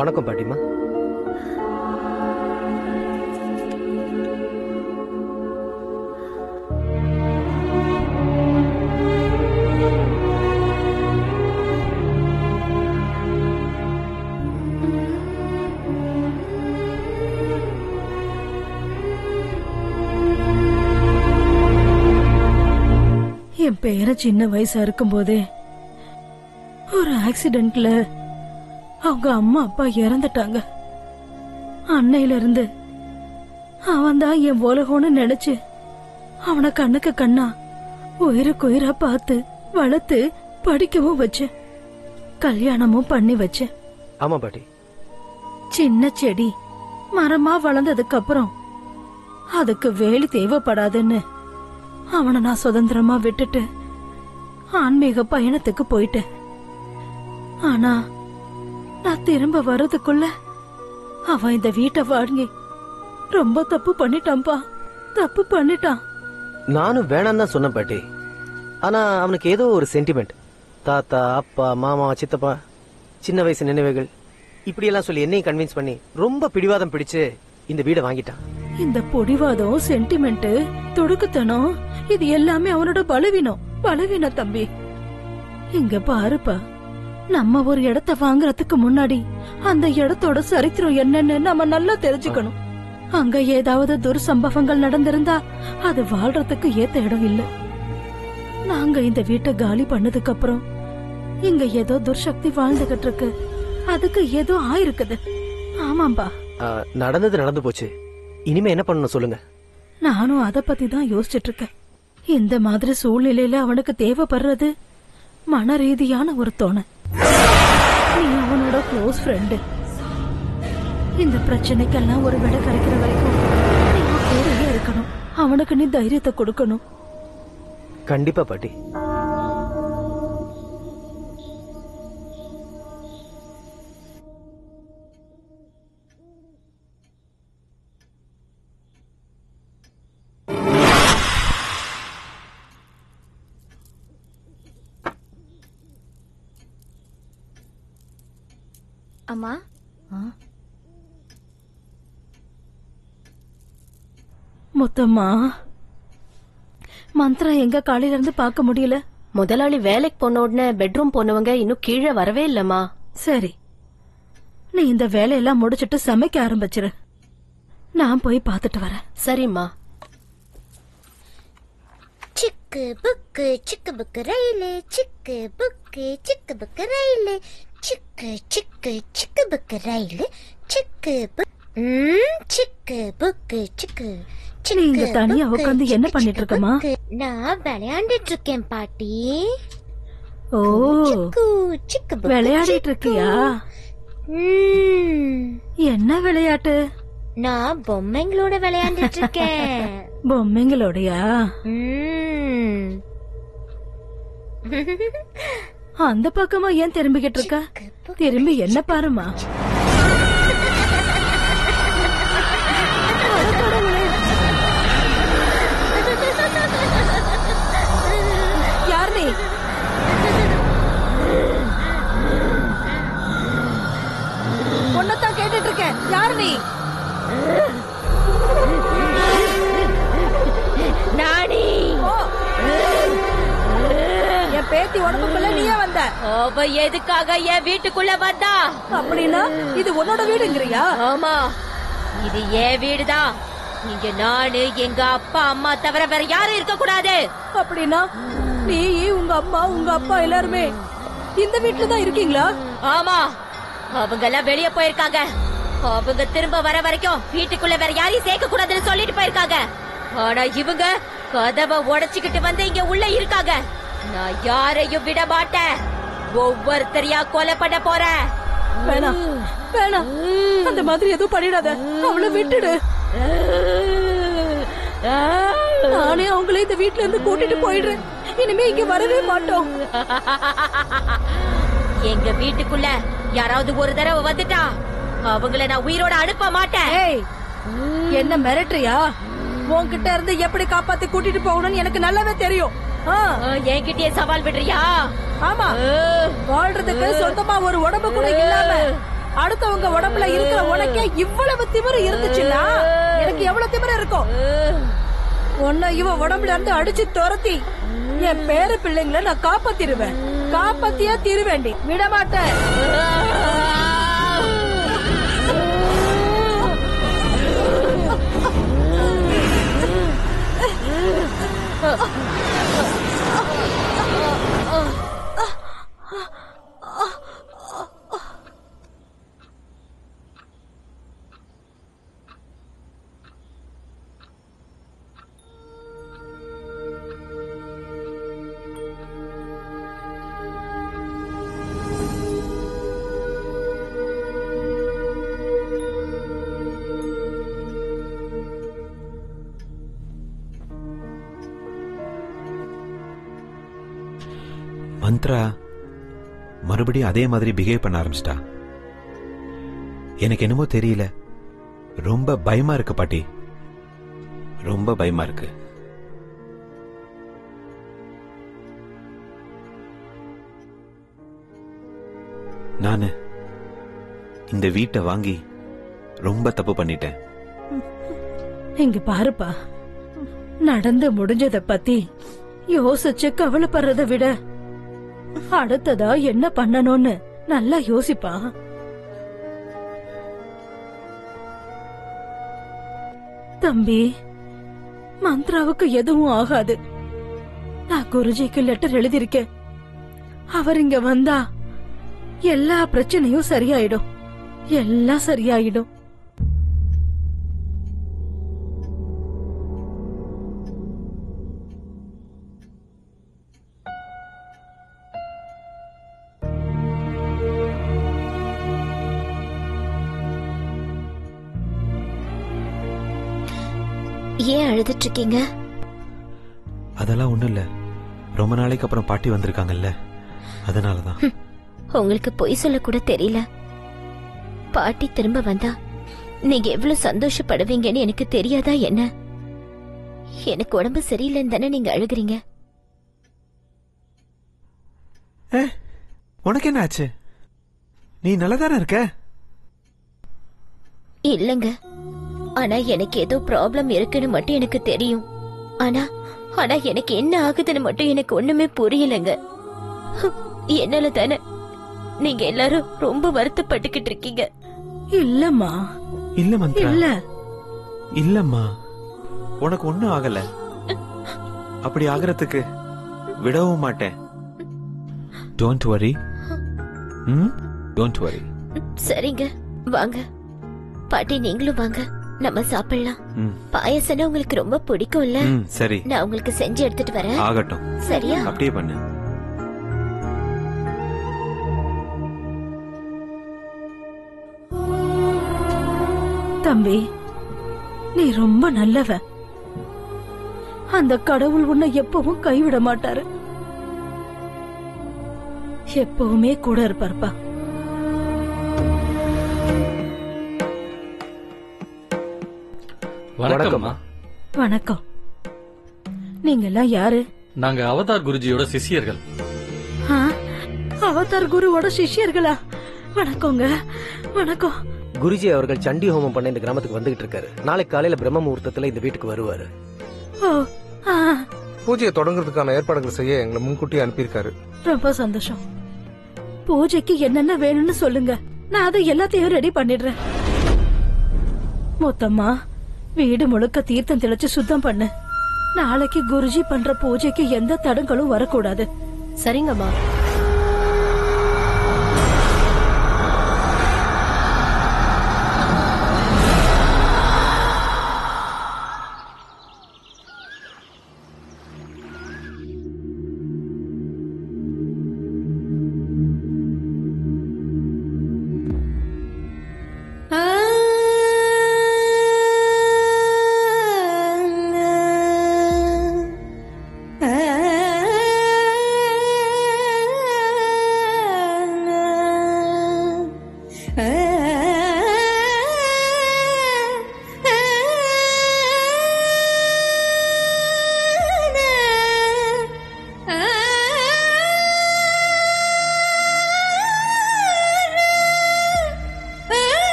வணக்கம் பாட்டிமா. என் பேர சின்ன வயசா இருக்கும் போதே ஒரு ஆக்சிடென்ட்ல அவங்க அம்மா அப்பா இறந்துட்டாங்க. அன்னையில இருந்து அவன் தான் என் உலகம்னு நினைச்சு அவனை கண்ணுக்கு கண்ணா உயிருக்கு உயிரா பார்த்து வளர்த்து படிக்கவும் வச்சேன், கல்யாணமும் பண்ணி வச்சேன். ஆமா பாட்டி. சின்ன செடி மரமா வளர்ந்ததுக்கு அப்புறம் அதுக்கு வேலி தேவைப்படாதுன்னு அவனை நான் சுதந்திரமா விட்டுட்டு ஆன்மீக பயணத்துக்கு போயிட்டேன். ஆனா நான் திரும்ப வர்றதுக்குள்ள அவன் இந்த வீட்டை வாங்கி ரொம்ப தப்பு பண்ணிட்டான்பா. தப்பு பண்ணிட்டான். நானும் வேணாம் தான் சொன்னேன் பாட்டி. ஆனா அவனுக்கு ஏதோ ஒரு சென்டிமெண்ட். தாத்தா, அப்பா, மாமா, சித்தப்பா, சின்ன வயசு நினைவுகள் இப்படியெல்லாம் சொல்லி என்னையும் கன்வின்ஸ் பண்ணி ரொம்ப பிடிவாதம் பிடிச்சு இந்த வீடை வாங்கிட்டான். இந்த பொடிவாதம், சென்டிமெண்ட், தொடுக்குத்தனம் இது எல்லாமே அவனோட பலவீனம் தம்பி. இங்க பாருப்பா, நம்ம ஒரு இடத்த வாங்குறதுக்கு முன்னாடி அந்த இடத்தோட சரித்திரம் என்னன்னு நம்ம நல்லா தெரிஞ்சுக்கணும். அங்க ஏதாவது துர்சம்பவங்கள் நடந்திருந்தா அது வாழ்றதுக்கு ஏத்த இடம் இல்ல. நாங்க இந்த வீட்டை காலி பண்ணதுக்கு அப்புறம் இங்க ஏதோ துர்சக்தி வாழ்ந்துகிட்டு இருக்கு. அதுக்கு ஏதோ ஆயிருக்குது. ஆமாம்பா. நடந்தது நடந்து போச்சு. இனிமே என்ன பண்ணணும் சொல்லுங்க. நானும் அத பத்தி தான் யோசிச்சுட்டு இருக்கேன். இந்த மாதிரி சூழ்நிலையில அவனுக்கு தேவைப்படுறது மன ரீதியான ஒரு துணை. நீ அவனோட க்ளோஸ் ஃப்ரெண்டு. இந்த பிரச்சனைக்கெல்லாம் ஒரு விட கிடைக்கிற வரைக்கும் நீ கூடவே இருக்கணும். அவனுக்கு நீ தைரியத்தை கொடுக்கணும். கண்டிப்பா பாட்டி. அம்மா, முத்தம்மா, மந்திரம் எங்க காலையில இருந்து பார்க்க முடியல. முதலாளி வேலைக்கு போன உடனே பெட்ரூம் போனவங்க இன்னும் கீழே வரவே இல்லம்மா. சரி, நீ இந்த வேலையெல்லாம் முடிச்சிட்டு சமைக்க ஆரம்பிச்சிரு. நான் போய் பார்த்துட்டு வரேன். சரிம்மா. சிக்கு புக்கு ரயிலு, சிக்கு புக்கு ரயிலு, சிக்கு புக்கு ரயிலு, சிக்கு புக்கு சிக்கு. நீ இங்க தனியா உட்காந்து என்ன பண்ணிட்டு இருக்கமா? நான் விளையாண்டுட்டு இருக்கேன் பாட்டி. ஓ, விளையாடிட்டு இருக்கியா? என்ன விளையாட்டு? நான் பொம்மைங்களோட விளையாண்டுட்டு இருக்கேன். பொம்மைங்களோடயா? அந்த பக்கமா ஏன் திரும்பிக்கிட்டு இருக்க? திரும்பி என்ன பாருமா. யார் நீ? ஒன்னதான் கேட்டுட்டு இருக்கேன். யார் நீ? நானி. என் பேத்தி உடம்புக்குள்ள நீயே வந்த. அவ எதுக்காக என் வீட்டுக்குள்ள வந்தா? அப்படின்னா இது உன்னோட வீடுங்கிறியா? ஆமா, இது என் வீடுதான். இங்க நானு, எங்க அப்பா அம்மா தவிர வேற யாரும் இருக்க கூடாது. அப்படின்னா நீ, உங்க அம்மா, உங்க அப்பா எல்லாருமே இந்த வீட்டுல தான் இருக்கீங்களா? ஆமா, அவங்க எல்லாம் வெளியே போயிருக்காங்க. அவங்க திரும்ப வர வரைக்கும் வீட்டுக்குள்ள வேற யாரையும் சேர்க்க கூடாதுன்னு சொல்லிட்டு போயிருக்காங்க. ஆனா இவங்க கதவை உடைச்சுக்கிட்டு வந்து இங்க உள்ள இருக்காங்க. நான் யாரையும் விட மாட்டேன். ஒவ்வொருத்தரையா கொலை பண்ண போறேன். வேணாம் வேணாம், அந்த மாதிரி எதுவும் பண்ணிடாத. அவளை விட்டுடு. நானே அவங்களே இந்த வீட்டுல இருந்து கூட்டிட்டு போயிடுறேன். இனிமே இங்க வரவே மாட்டோம். எங்க வீட்டுக்குள்ள யாராவது ஒரு தடவை வந்துட்டா அவங்கள நான் உயிரோட அனுப்ப மாட்டேன். என்ன மிரட்டுறியா? உன்கிட்ட இருந்து எப்படி காப்பாத்தி கூட்டிட்டு போகணும்னு எனக்கு நல்லாவே தெரியும். என்கிட்டயே சவால் விடுறியா? ஆமா, வாழ்றதுக்கு சொந்தமா ஒரு உடம்பு கூட இல்லாம அடுத்தவங்க உடம்புல இருக்கிற உனக்கே இவ்வளவு திமிரு இருந்துச்சுன்னா எனக்கு எவ்வளவு திமிரு இருக்கும்? உன்னை இவன் உடம்புல இருந்து அடிச்சு துரத்தி என் பேரு பிள்ளைங்களை நான் காப்பாத்திருவேன். காப்பாத்தியா தீருவேண்டி, விட மாட்டேன். மந்த்ரா மறுபடியும் அதே மாதிரி பிஹேவ் பண்ண ஆரம்பிச்சிட்டா. எனக்கு என்னமோ தெரியல, ரொம்ப பயமா இருக்கு பாட்டி, ரொம்ப பயமா இருக்கு. நானு இந்த வீட்டை வாங்கி ரொம்ப தப்பு பண்ணிட்டேன். இங்க பாருப்பா, நடந்து முடிஞ்சத பத்தி யோசிச்சு கவலைப்படுறத விட அடுத்ததா என்ன பண்ணணும்னு நல்லா யோசிப்பா. தம்பி, மந்த்ராவுக்கு எதுவும் ஆகாது. நான் குருஜிக்கு லெட்டர் எழுதியிருக்கேன். அவர் இங்க வந்தா எல்லா பிரச்சனையும் சரியாயிடும், எல்லாம் சரியாயிடும். ஏன் அழுதுட்டு இருக்கீங்க? அதெல்லாம் ஒண்ணும் இல்ல, ரொம்ப நாளைக்கு அப்புறம் பாட்டி வந்திருக்காங்கல்ல, அதனாலதான். உங்களுக்கு பொய் சொல்ல கூட தெரியல. பாட்டி திரும்ப வந்தா நீங்க எவ்வளவு சந்தோஷப்படுவீங்கன்னு எனக்கு தெரியாதா என்ன? எனக்கு உடம்பு சரியில்லைன்னு தானே நீங்க அழுகுறீங்க. உனக்கு என்ன ஆச்சு? நீ நல்லதானே இருக்க? இல்லங்க, ஆனா எனக்கு ஏதோ ப்ராப்ளம் இருக்குன்னு மட்டும் எனக்கு தெரியும். ஆனா ஆனா எனக்கு என்ன ஆகுதுன்னு மட்டும் எனக்கு ஒண்ணுமே புரியலங்க. என்னால தானே நீங்க எல்லாரும் ரொம்ப வருத்தப்பட்டுக்கிட்டு இருக்கீங்க. இல்லம்மா, இல்ல மந்த்ரா, இல்ல இல்லம்மா, உனக்கு ஒண்ணும் ஆகல. அப்படி ஆகிறதுக்கு விடவும் மாட்டேன். Don't worry, don't worry. சரிங்க, வாங்க பாட்டி, நீங்களும் வாங்க, நம்ம சாப்பிடலாம். பாயசம் உங்களுக்கு ரொம்ப பிடிக்கும்ல? சரி, நான் உங்களுக்கு செஞ்சு எடுத்துட்டு வரேன். ஆகட்டும். சரியா? அப்படியே பண்ணு. தம்பி, நீ ரொம்ப நல்லவ. அந்த கடவுள் உன்னை எப்பவும் கைவிட மாட்டாரு, எப்பவுமே கூட இருப்பார்ப்பா. வணக்கம்மா. வணக்கம். நீங்க எல்லாம் யாரு? நாங்க அவதார் குருஜியோட சிஷ்யர்கள். அவதார் குருவோட சிஷ்யர்களா? வணக்கங்க, வணக்கம். குருஜி அவர்கள் சண்டி ஹோமம் பண்ண இந்த கிராமத்துக்கு வந்துகிட்டு இருக்காரு. நாளைக்கு காலையில பிரம்ம முகூர்த்தத்துல இந்த வீட்டுக்கு வருவாரு. பூஜையை தொடங்குறதுக்கான ஏற்பாடுகள் செய்ய எங்களை முன்கூட்டி அனுப்பியிருக்காரு. ரொம்ப சந்தோஷம். பூஜைக்கு என்னென்ன வேணும்னு சொல்லுங்க, நான் அதை எல்லாத்தையும் ரெடி பண்ணிடுறேன். மொத்தமா வீடு முழுக்க தீர்த்தம் தெளிச்சு சுத்தம் பண்ணு. நாளைக்கு குருஜி பண்ற பூஜைக்கு எந்த தடங்களும் வரக்கூடாது. சரிங்கம்மா.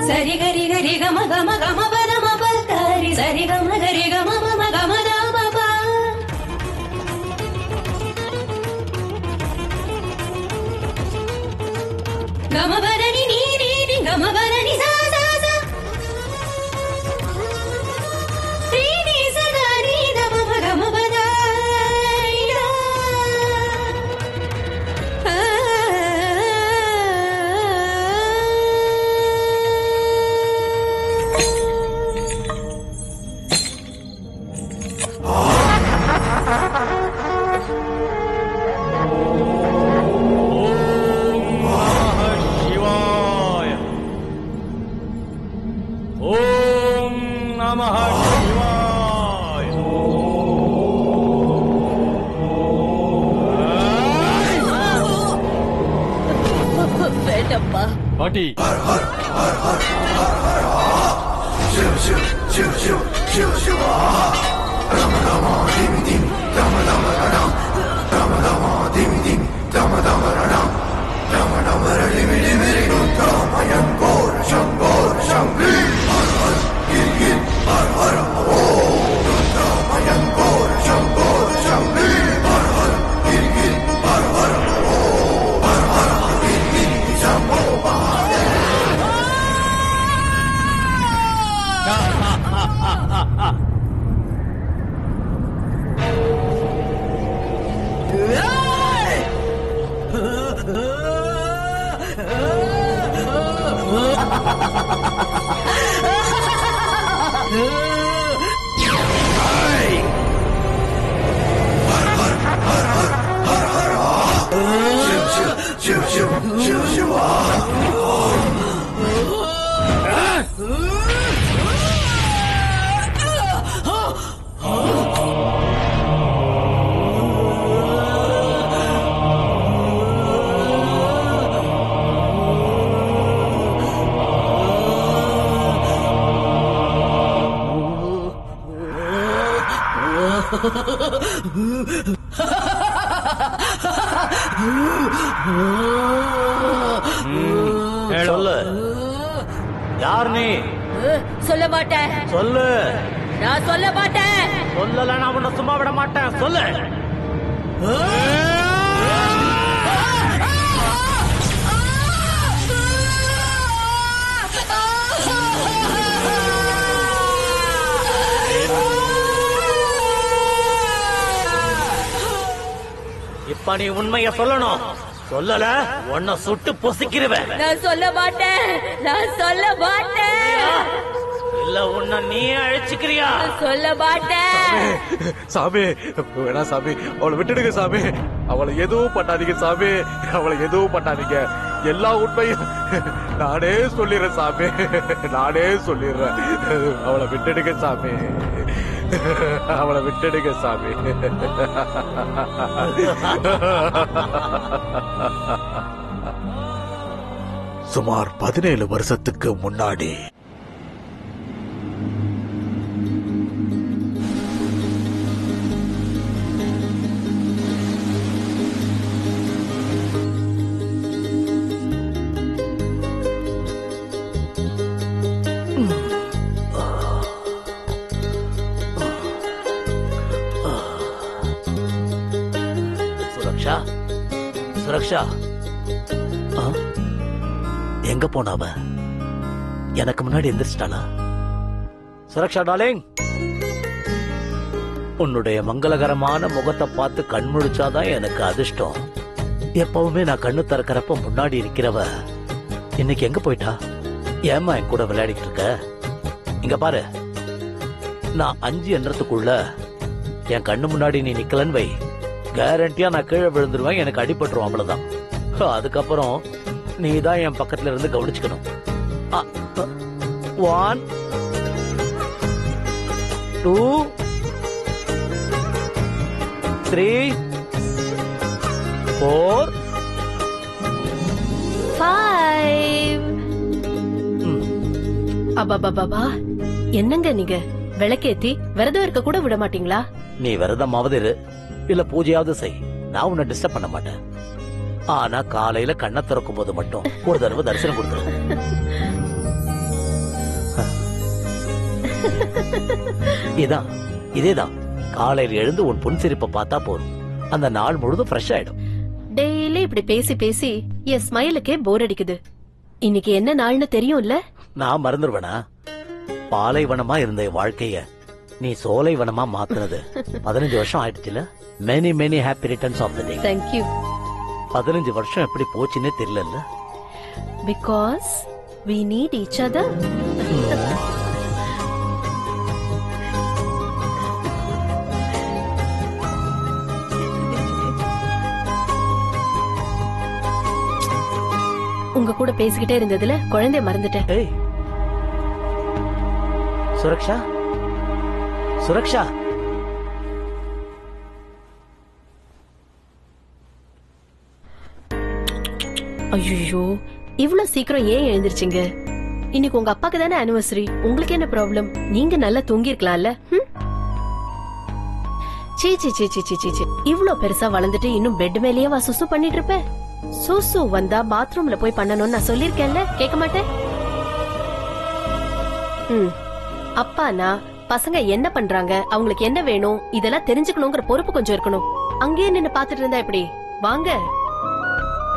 சரி கரி கரி கம கம கம பத மப கரி சரி கம கரி கம மம கம த மப கம பதனி நீ நீ நீ கம பதனி சா சா சா நீ நீ சதா நீ த மப கம பத பாட்டி சொல்லு, யார் நீ? சொல்ல மாட்டேன். சொல்லு. நான் சொல்ல மாட்டேன். சொல்லல, நான் உன்னை சும்மா விட மாட்டேன். சொல்லு. இப்ப நீ உண்மைய சொல்லணும். சொல்லல உன்னை சுட்டு பொசிக்கிறவன். நான் சொல்ல மாட்டேன். நான் சொல்ல மாட்டேன். இல்ல உன்னை நீ அழைச்சுக்கிறியா? சொல்ல மாட்டேன். சாமி வேணா சாமி, அவளை விட்டுடுங்க சாமி. அவளை எதுவும் பண்ணாதீங்க சாமி. அவளை எதுவும் பண்ணாதீங்க. எல்லா உண்மையும் நானே சொல்லிடுறேன் சாமி. நானே சொல்லிடுறேன். அவளை விட்டுடுங்க சாமி. அவளை விட்டுடுங்க சாமி. சுமார் 17 வருஷத்துக்கு முன்னாடி சுரக்ஷா எங்க போனாவ? எனக்கு முன்னாடி எந்திரிச்சிட்டாளா? சுரக்ஷா டார்லிங், உன்னுடைய மங்களகரமான முகத்தை பார்த்து கண் முழிச்சாதான் எனக்கு அதிர்ஷ்டம். எப்பவுமே நான் கண்ணு திறக்கிறப்ப முன்னாடி இருக்கிறவ இன்னைக்கு எங்க போயிட்டா? ஏமா என் கூட விளையாடிட்டு இருக்க? இங்க பாரு, நான் 5 எண்ணத்துக்குள்ள என் கண்ணு முன்னாடி நீ நிக்கலன்னு வை, கேரண்டியா நான் கீழே விழுந்துருவேன். எனக்கு அடிபட்டுரும், அவ்வளவுதான். அதுக்கப்புறம் நீ தான் என் பக்கத்துல இருந்து கவனிச்சுக்கணும். 1 2 3 4 5. அபாபாபா, என்னங்க நீங்க விளக்கேத்தி விரதம் இருக்க கூட விட மாட்டீங்களா? நீ விரதமாவது இரு, இல்ல பூஜையாவது செய். நான் உன்னை டிஸ்டர்ப் பண்ண மாட்டேன். ஆனா காலையில கண்ணை திறக்கும் போது மட்டும் ஒரு தடவை தரிசனம் கொடுத்துரு. இதேதான். காலையில் எழுந்து உன் புன் சிரிப்பை பார்த்தா போதும், அந்த நாள் முழுதும் ஃப்ரெஷ் ஆயிடும். டெய்லி இப்படி பேசி பேசி என் ஸ்மைலுக்கே போர் அடிக்குது. இன்னைக்கு என்ன நாள்னு தெரியும்ல? நான் மறந்துடுவேனா? பாலைவனமா இருந்த வாழ்க்கைய நீ சோலைவனமா மாத்துனது 15 வருஷம் ஆயிடுச்சுல. Many many happy returns of the day. Thank you. 15 வருஷம் எப்படி போச்சுன்னே தெரியல. Because we need each other. உங்க கூட பேசிக்கிட்டே இருந்ததுல குழந்தைய மறந்துட்டேன். சுரக்ஷா, சுரக்ஷா. ஐயோ, இவ்வளவு சீக்கிரம் ஏன் எழுந்திருச்சீங்க? இன்னைக்கு உங்க அப்பாக்கு தானே ஆனிவர்சரி. உங்களுக்கு என்ன ப்ராப்ளம்? நீங்க நல்லா தூங்கி இருக்கலாம்ல. சீ சீ சீ சீ சீ சீ, இவ்ளோ பெருசா வளர்ந்துட்டு இன்னும் பெட் மேலேயே வா சுசு பண்ணிட்டு இருப்ப? சுசு வந்தா பாத்ரூம்ல போய் பண்ணணும்னு நான் சொல்லிருக்கேன்ல, கேட்க மாட்டேன். அப்பானா பசங்க என்ன பண்றாங்க, அவங்களுக்கு என்ன வேணும், இதெல்லாம் தெரிஞ்சுக்கணுங்கிற பொறுப்பு கொஞ்சம் இருக்கணும். அங்கேயே நின்னு பாத்துட்டு இருந்தா எப்படி? வாங்க,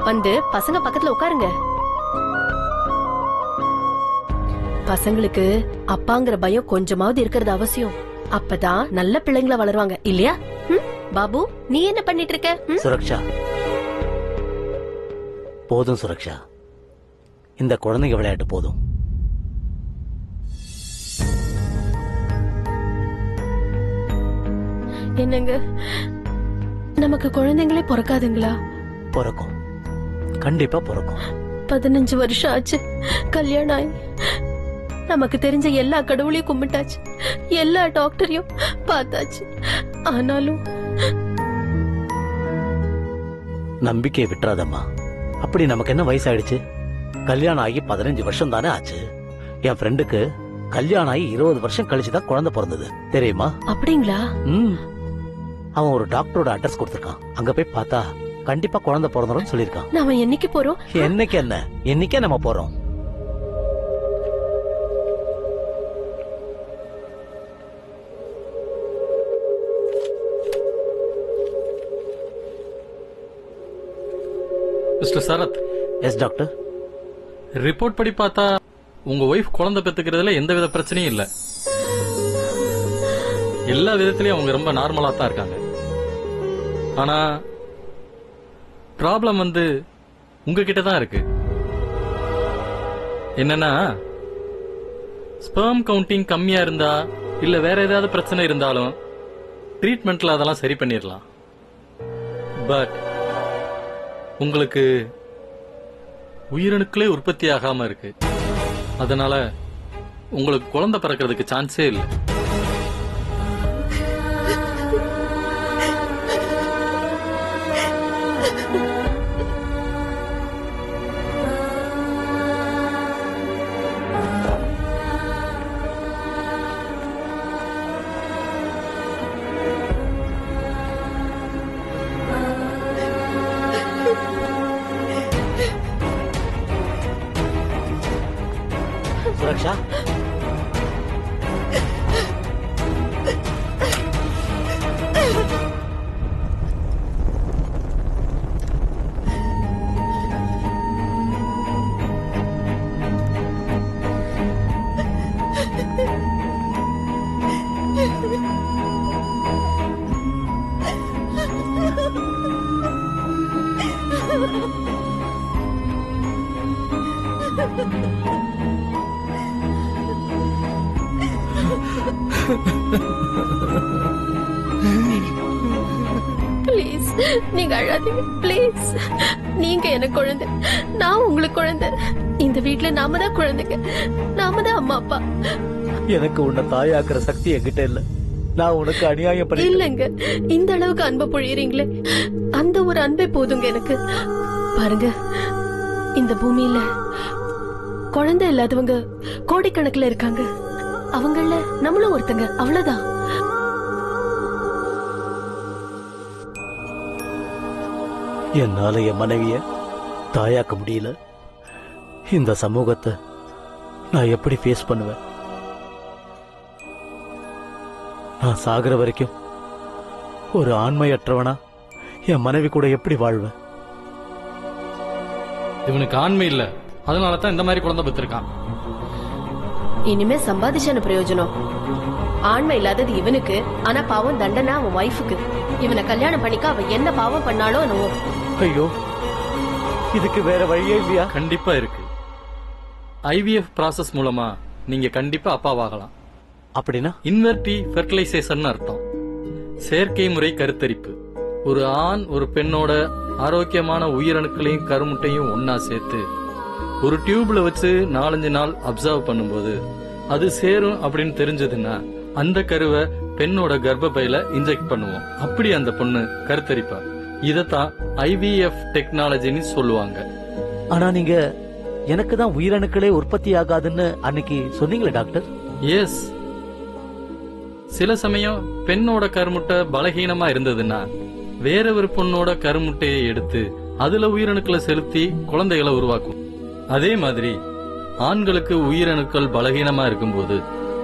வந்து பசங்க பக்கத்துல உட்காருங்க. பசங்களுக்கு அப்பாங்கிற பயம் கொஞ்சமாவது இருக்கிறது அவசியம். அப்பதான் நல்ல பிள்ளைங்களா வளருவாங்க, இல்லையா? பாபு, நீ என்ன பண்ணிட்டு இருக்க? சுரக்ஷா, போதும் சுரக்ஷா, இந்த குழந்தைங்க விளையாட்டு போதும். என்னங்க, நமக்கு குழந்தைங்களே பிறக்காதுங்களா? பிறக்கும், கண்டிப்பா பிறக்கும். 15 வருஷம் ஆச்சு கல்யாணம் ஆகி. நமக்கு தெரிஞ்ச எல்லா கடவுளையும் கும்பிட்டாச்சு, எல்லா டாக்டரையும் பார்த்தாச்சு. ஆனாலும் நம்பிக்கையை விட்டுறாதம்மா. அப்படி நமக்கு என்ன வயசாயிடுச்சு? கல்யாணம் ஆகி 15 வருஷம் தானே ஆச்சு. என் ஃப்ரெண்டுக்கு கல்யாணம் ஆகி 20 வருஷம் கழிச்சுதான் குழந்தை பிறந்தது, தெரியுமா? அப்படிங்களா? அவன் ஒரு டாக்டரோட அட்ரஸ் கொடுத்திருக்கான். அங்க போய் பார்த்தா கண்டிப்பா குழந்தை பிறந்தரும் சொல்லிருக்கான். நாம என்னைக்கு போறோம்? என்னைக்கு என்ன, என்னைக்கே நம்ம போறோம். Mister Sarath. Yes doctor. Report படி பார்த்தா உங்க ஒய்ஃப் குழந்தை பெத்துக்கிறதுல எந்த வித பிரச்சனையும் இல்ல. எல்லா விதத்திலயும் அவங்க ரொம்ப நார்மலா தான் இருக்காங்க. ஆனா ப்ராப்ளம் வந்து உங்ககிட்ட தான் இருக்கு. என்னன்னா, ஸ்பெர்ம் கவுண்டிங் கம்மியா இருந்தா இல்ல வேற ஏதாவது பிரச்சனை இருந்தாலும் ட்ரீட்மெண்ட்ல அதெல்லாம் சரி பண்ணிடலாம். பட் உங்களுக்கு உயிரணுக்களே உற்பத்தி ஆகாம இருக்கு. அதனால உங்களுக்கு குழந்தை பிறக்கிறதுக்கு சான்ஸே இல்லை. சுரக்ஷா, பிளீஸ் நீங்க அழாதீங்க. பிளீஸ், நீங்க எனக்கு குழந்தை, நான் உங்களுக்கு குழந்தை. இந்த வீட்டுல நாம தான் குழந்தைங்க, நாம தான் அம்மா அப்பா. எனக்கு உன்னை தாயாக்குற சக்தி என்கிட்ட இல்ல. நான் உனக்கு அநியாயம் பண்ணி இல்லங்க. இந்த அளவுக்கு அன்பை பொழியறீங்களே, அந்த ஒரு அன்பே போதுங்க எனக்கு. பாருங்க, இந்த பூமியில குழந்தை இல்லாதவங்க கோடிக்கணக்கில் இருக்காங்க. அவங்கள நம்மளும் ஒருத்தங்க, அவ்வளவுதான். என்னால என் மனைவிய தாயாக்க முடியல. இந்த சமூகத்தை நான் எப்படி ஃபேஸ் பண்ணுவேன்? நான் சாகுற வரைக்கும் ஒரு ஆண்மையற்றவனா என் மனைவி கூட எப்படி வாழ்வேன்? இவனுக்கு ஆண்மை இல்ல, அதனால தான் இந்த மாதிரி குழந்தை பெற்றிருக்கான். இனிமே சம்பாதிச்சான பிரயோஜனம்? ஆண்மை இல்லாதது இவனுக்கு, ஆனா பாவம் தண்டனை அவன் வைஃபுக்கு. இவனை கல்யாணம் பண்ணிக்க அவ என்ன பாவம் பண்ணாலோ என்னவோ. ஐயோ, இதுக்கு வேற வழியே இல்லையா? கண்டிப்பா இருக்கு. IVF ப்ராசஸ் மூலமா நீங்க கண்டிப்பா அப்பாவாகலாம். அப்படின்னா இன்வெர்டி ஃபெர்டிலைசேஷன் அர்த்தம். செயற்கை முறை கருத்தரிப்பு. ஒரு ஆண் ஒரு பெண்ணோட ஆரோக்கியமான உயிரணுக்களையும் கருமுட்டையும் ஒன்னா சேர்த்து ஒரு டியூப்ல வச்சு 4-5 நாள் அப்சர்வ் பண்ணும்போது அது சேரும் அப்படின்னு தெரிஞ்சதுன்னா அந்த கருவை பெண்ணோட கர்ப்பப்பையில இன்ஜெக்ட் பண்ணுவோம். அப்படி அந்த பொண்ணு கருத்தரிப்பா. இதத்தான் IVF டெக்னாலஜின்னு சொல்லுவாங்க. ஆனா நீங்க எனக்கு தான் உயிரணுக்களே உற்பத்தி ஆகாதுன்னு அன்னைக்கு சொன்னீங்களே டாக்டர். எஸ், சில சமயம் பெண்ணோட கருமுட்டை பலகீனமா இருந்ததுன்னா வேற ஒரு பொண்ணோட கருமுட்டையை எடுத்து அதுல உயிரணுக்களை செலுத்தி குழந்தைகளை உருவாக்கும். அதே மாதிரி ஆண்களுக்கு உயிரணுக்கள் பலகீனமா இருக்கும்போது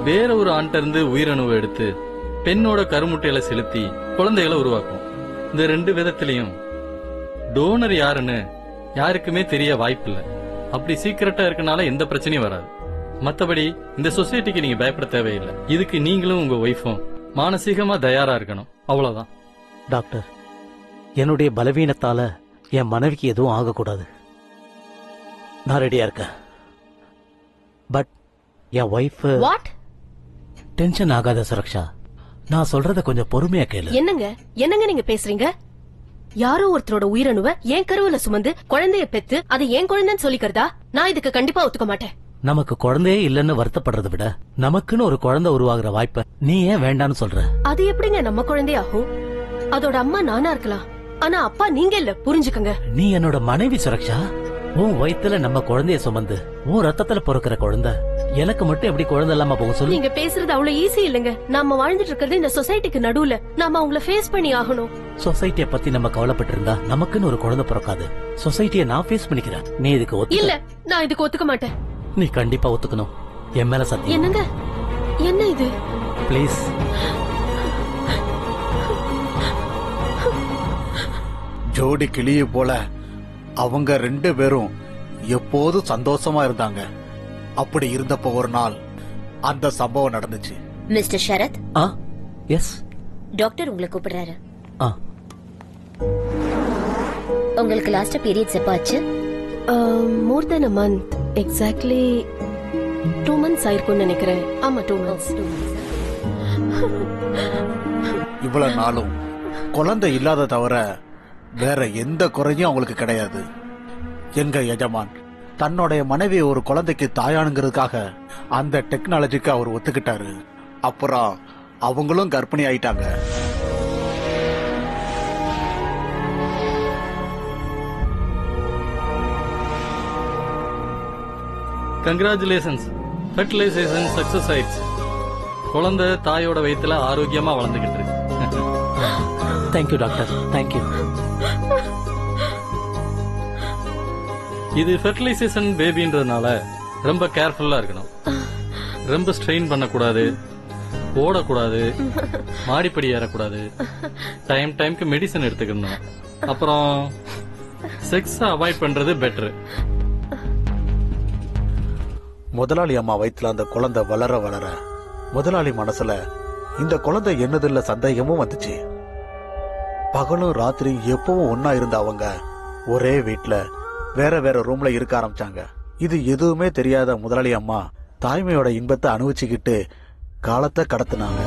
வேற ஒரு ஆண்ட இருந்து உயிரணுவை எடுத்து பெண்ணோட கருமுட்டையில செலுத்தி குழந்தைகளை உருவாக்கும். இந்த 2 விதத்திலையும் டோனர் யாருன்னு யாருக்குமே தெரிய வாய்ப்பில்லை. அப்படி சீக்கிரட்டா இருக்கனால எந்த பிரச்சனையும் வராது. மத்தபடி இந்த சொசைட்டிக்கு நீங்க பயப்பட தேவையில்லை. இதுக்கு நீங்களும் உங்க ஒய்ஃபும் மானசீகமா தயாரா இருக்கணும், அவ்வளவுதான். டாக்டர், என்னுடைய பலவீனத்தால என் மனைவிக்கு எதுவும் ஆகக்கூடாது. நான் ரெடியா இருக்கேன். பட் என் ஒய்ஃப் டென்ஷன் ஆகாத சுரக்ஷா. நான் சொல்றத கொஞ்சம் பொறுமையா கேளு. என்னங்க நீங்க பேசுறீங்க? யாரோ ஒருத்தரோட உயிரணுவை என் கருவுல சுமந்து குழந்தைய பெத்து அதை என் குழந்தைன்னு சொல்லிக்கிறதா? நான் இதுக்கு கண்டிப்பா ஒத்துக்க மாட்டேன். நமக்கு குழந்தையே இல்லன்னு வருத்தப்படுறதை விட நமக்குன்னு ஒரு குழந்தை உருவாகிற வாய்ப்பை நீ ஏன் வேண்டான்னு சொல்ற? அது எப்படிங்க நம்ம குழந்தையாகும்? அதோட அம்மா நானா இருக்கலாம், ஆனா அப்பா நீங்க இல்ல, புரிஞ்சுக்கங்க. நீ என்னோட மனைவி சுரக்ஷா. உன் வயித்துல நம்ம குழந்தைய சுமந்து உன் ரத்தத்துல பொறுக்கிற குழந்தை எனக்கு மட்டும் எப்படி குழந்தை இல்லாம போக சொல்லு? நீங்க பேசுறது அவ்வளவு ஈஸி இல்லங்க. நாம வாழ்ந்துட்டு இருக்கிறது இந்த சொசைட்டிக்கு நடுவுல. நாம அவங்கள ஃபேஸ் பண்ணி ஆகணும். சொசைட்டிய பத்தி நம்ம கவலைப்பட்டு இருந்தா நமக்குன்னு ஒரு குழந்தை பிறக்காது. சொசைட்டிய நான் ஃபேஸ் பண்ணிக்கிறேன். நீ இதுக்கு இல்ல, நான் இதுக்கு ஒத்துக்க மாட்டேன். நீ கண்டிப்பா ஒத்துக்கணும். என் மேல சத்தியம். என்னங்க? என்ன இது? ப்ளீஸ். ஜோடி கிளிய போல அவங்க 2 பேரும் எப்போதும் சந்தோஷமா இருந்தாங்க. அப்படி இருந்தப்போ ஒரு நாள் அந்த சம்பவம் நடந்துச்சு. மிஸ்டர் ஷரத். எஸ். டாக்டர் உங்களை கூப்பிடுறாரு. உங்களுக்கு லாஸ்ட் பீரியட்ஸ் எப்ப ஆச்சு? மோர் தென் a month. எக்ஸாக்ட்லி 2 months ஆயிருக்கும்னு நினைக்கிறேன். ஆமா, 2 months. இவ்வளவு நாளும் குழந்தை இல்லாத தவிர வேற எந்த குறையும் அவங்களுக்கு கிடையாது. எங்க எஜமான் தன்னுடைய மனைவி ஒரு குழந்தைக்கு தாயானுங்கிறதுக்காக அந்த டெக்னாலஜிக்கு அவர் ஒத்துக்கிட்டாரு. அப்புறம் அவங்களும் கர்ப்பிணி ஆயிட்டாங்க. கங்க்ராச்சுலேஷன்ஸ், ஃபெர்டிலைசேஷன் சக்சஸ் ஆயிடுச்சு. குழந்தை தாயோட வயித்துல ஆரோக்கியமா வளர்ந்துகிட்டு இருக்கு. Thank you doctor, thank you. இது ஃபெர்டிலைசேஷன் பேபின்றதுனால ரொம்ப கேர்ஃபுல்லா இருக்கணும். ரொம்ப ஸ்ட்ரெயின் பண்ணக்கூடாது, ஓடக்கூடாது, மாடிப்படி ஏறக்கூடாது, டைம்க்கு மெடிசன் எடுத்துக்கணும். அப்புறம் செக்ஸ் அவாய்ட் பண்றது பெட்டர். முதலாளி அம்மா வயிற்றுல அந்த குழந்தை வளர வளர முதலாளி மனசுல இந்த குழந்தை என்னதில்ல சந்தேகமும் வந்துச்சு. பகலும் ராத்திரி எப்பவும் ஒன்னா இருந்த அவங்க ஒரே வீட்டுல வேற வேற ரூம்ல இருக்க ஆரம்பிச்சாங்க. இது எதுவுமே தெரியாத முதலாளி அம்மா தாய்மையோட இன்பத்தை அனுபவிச்சுக்கிட்டு காலத்தை கடத்தினாங்க.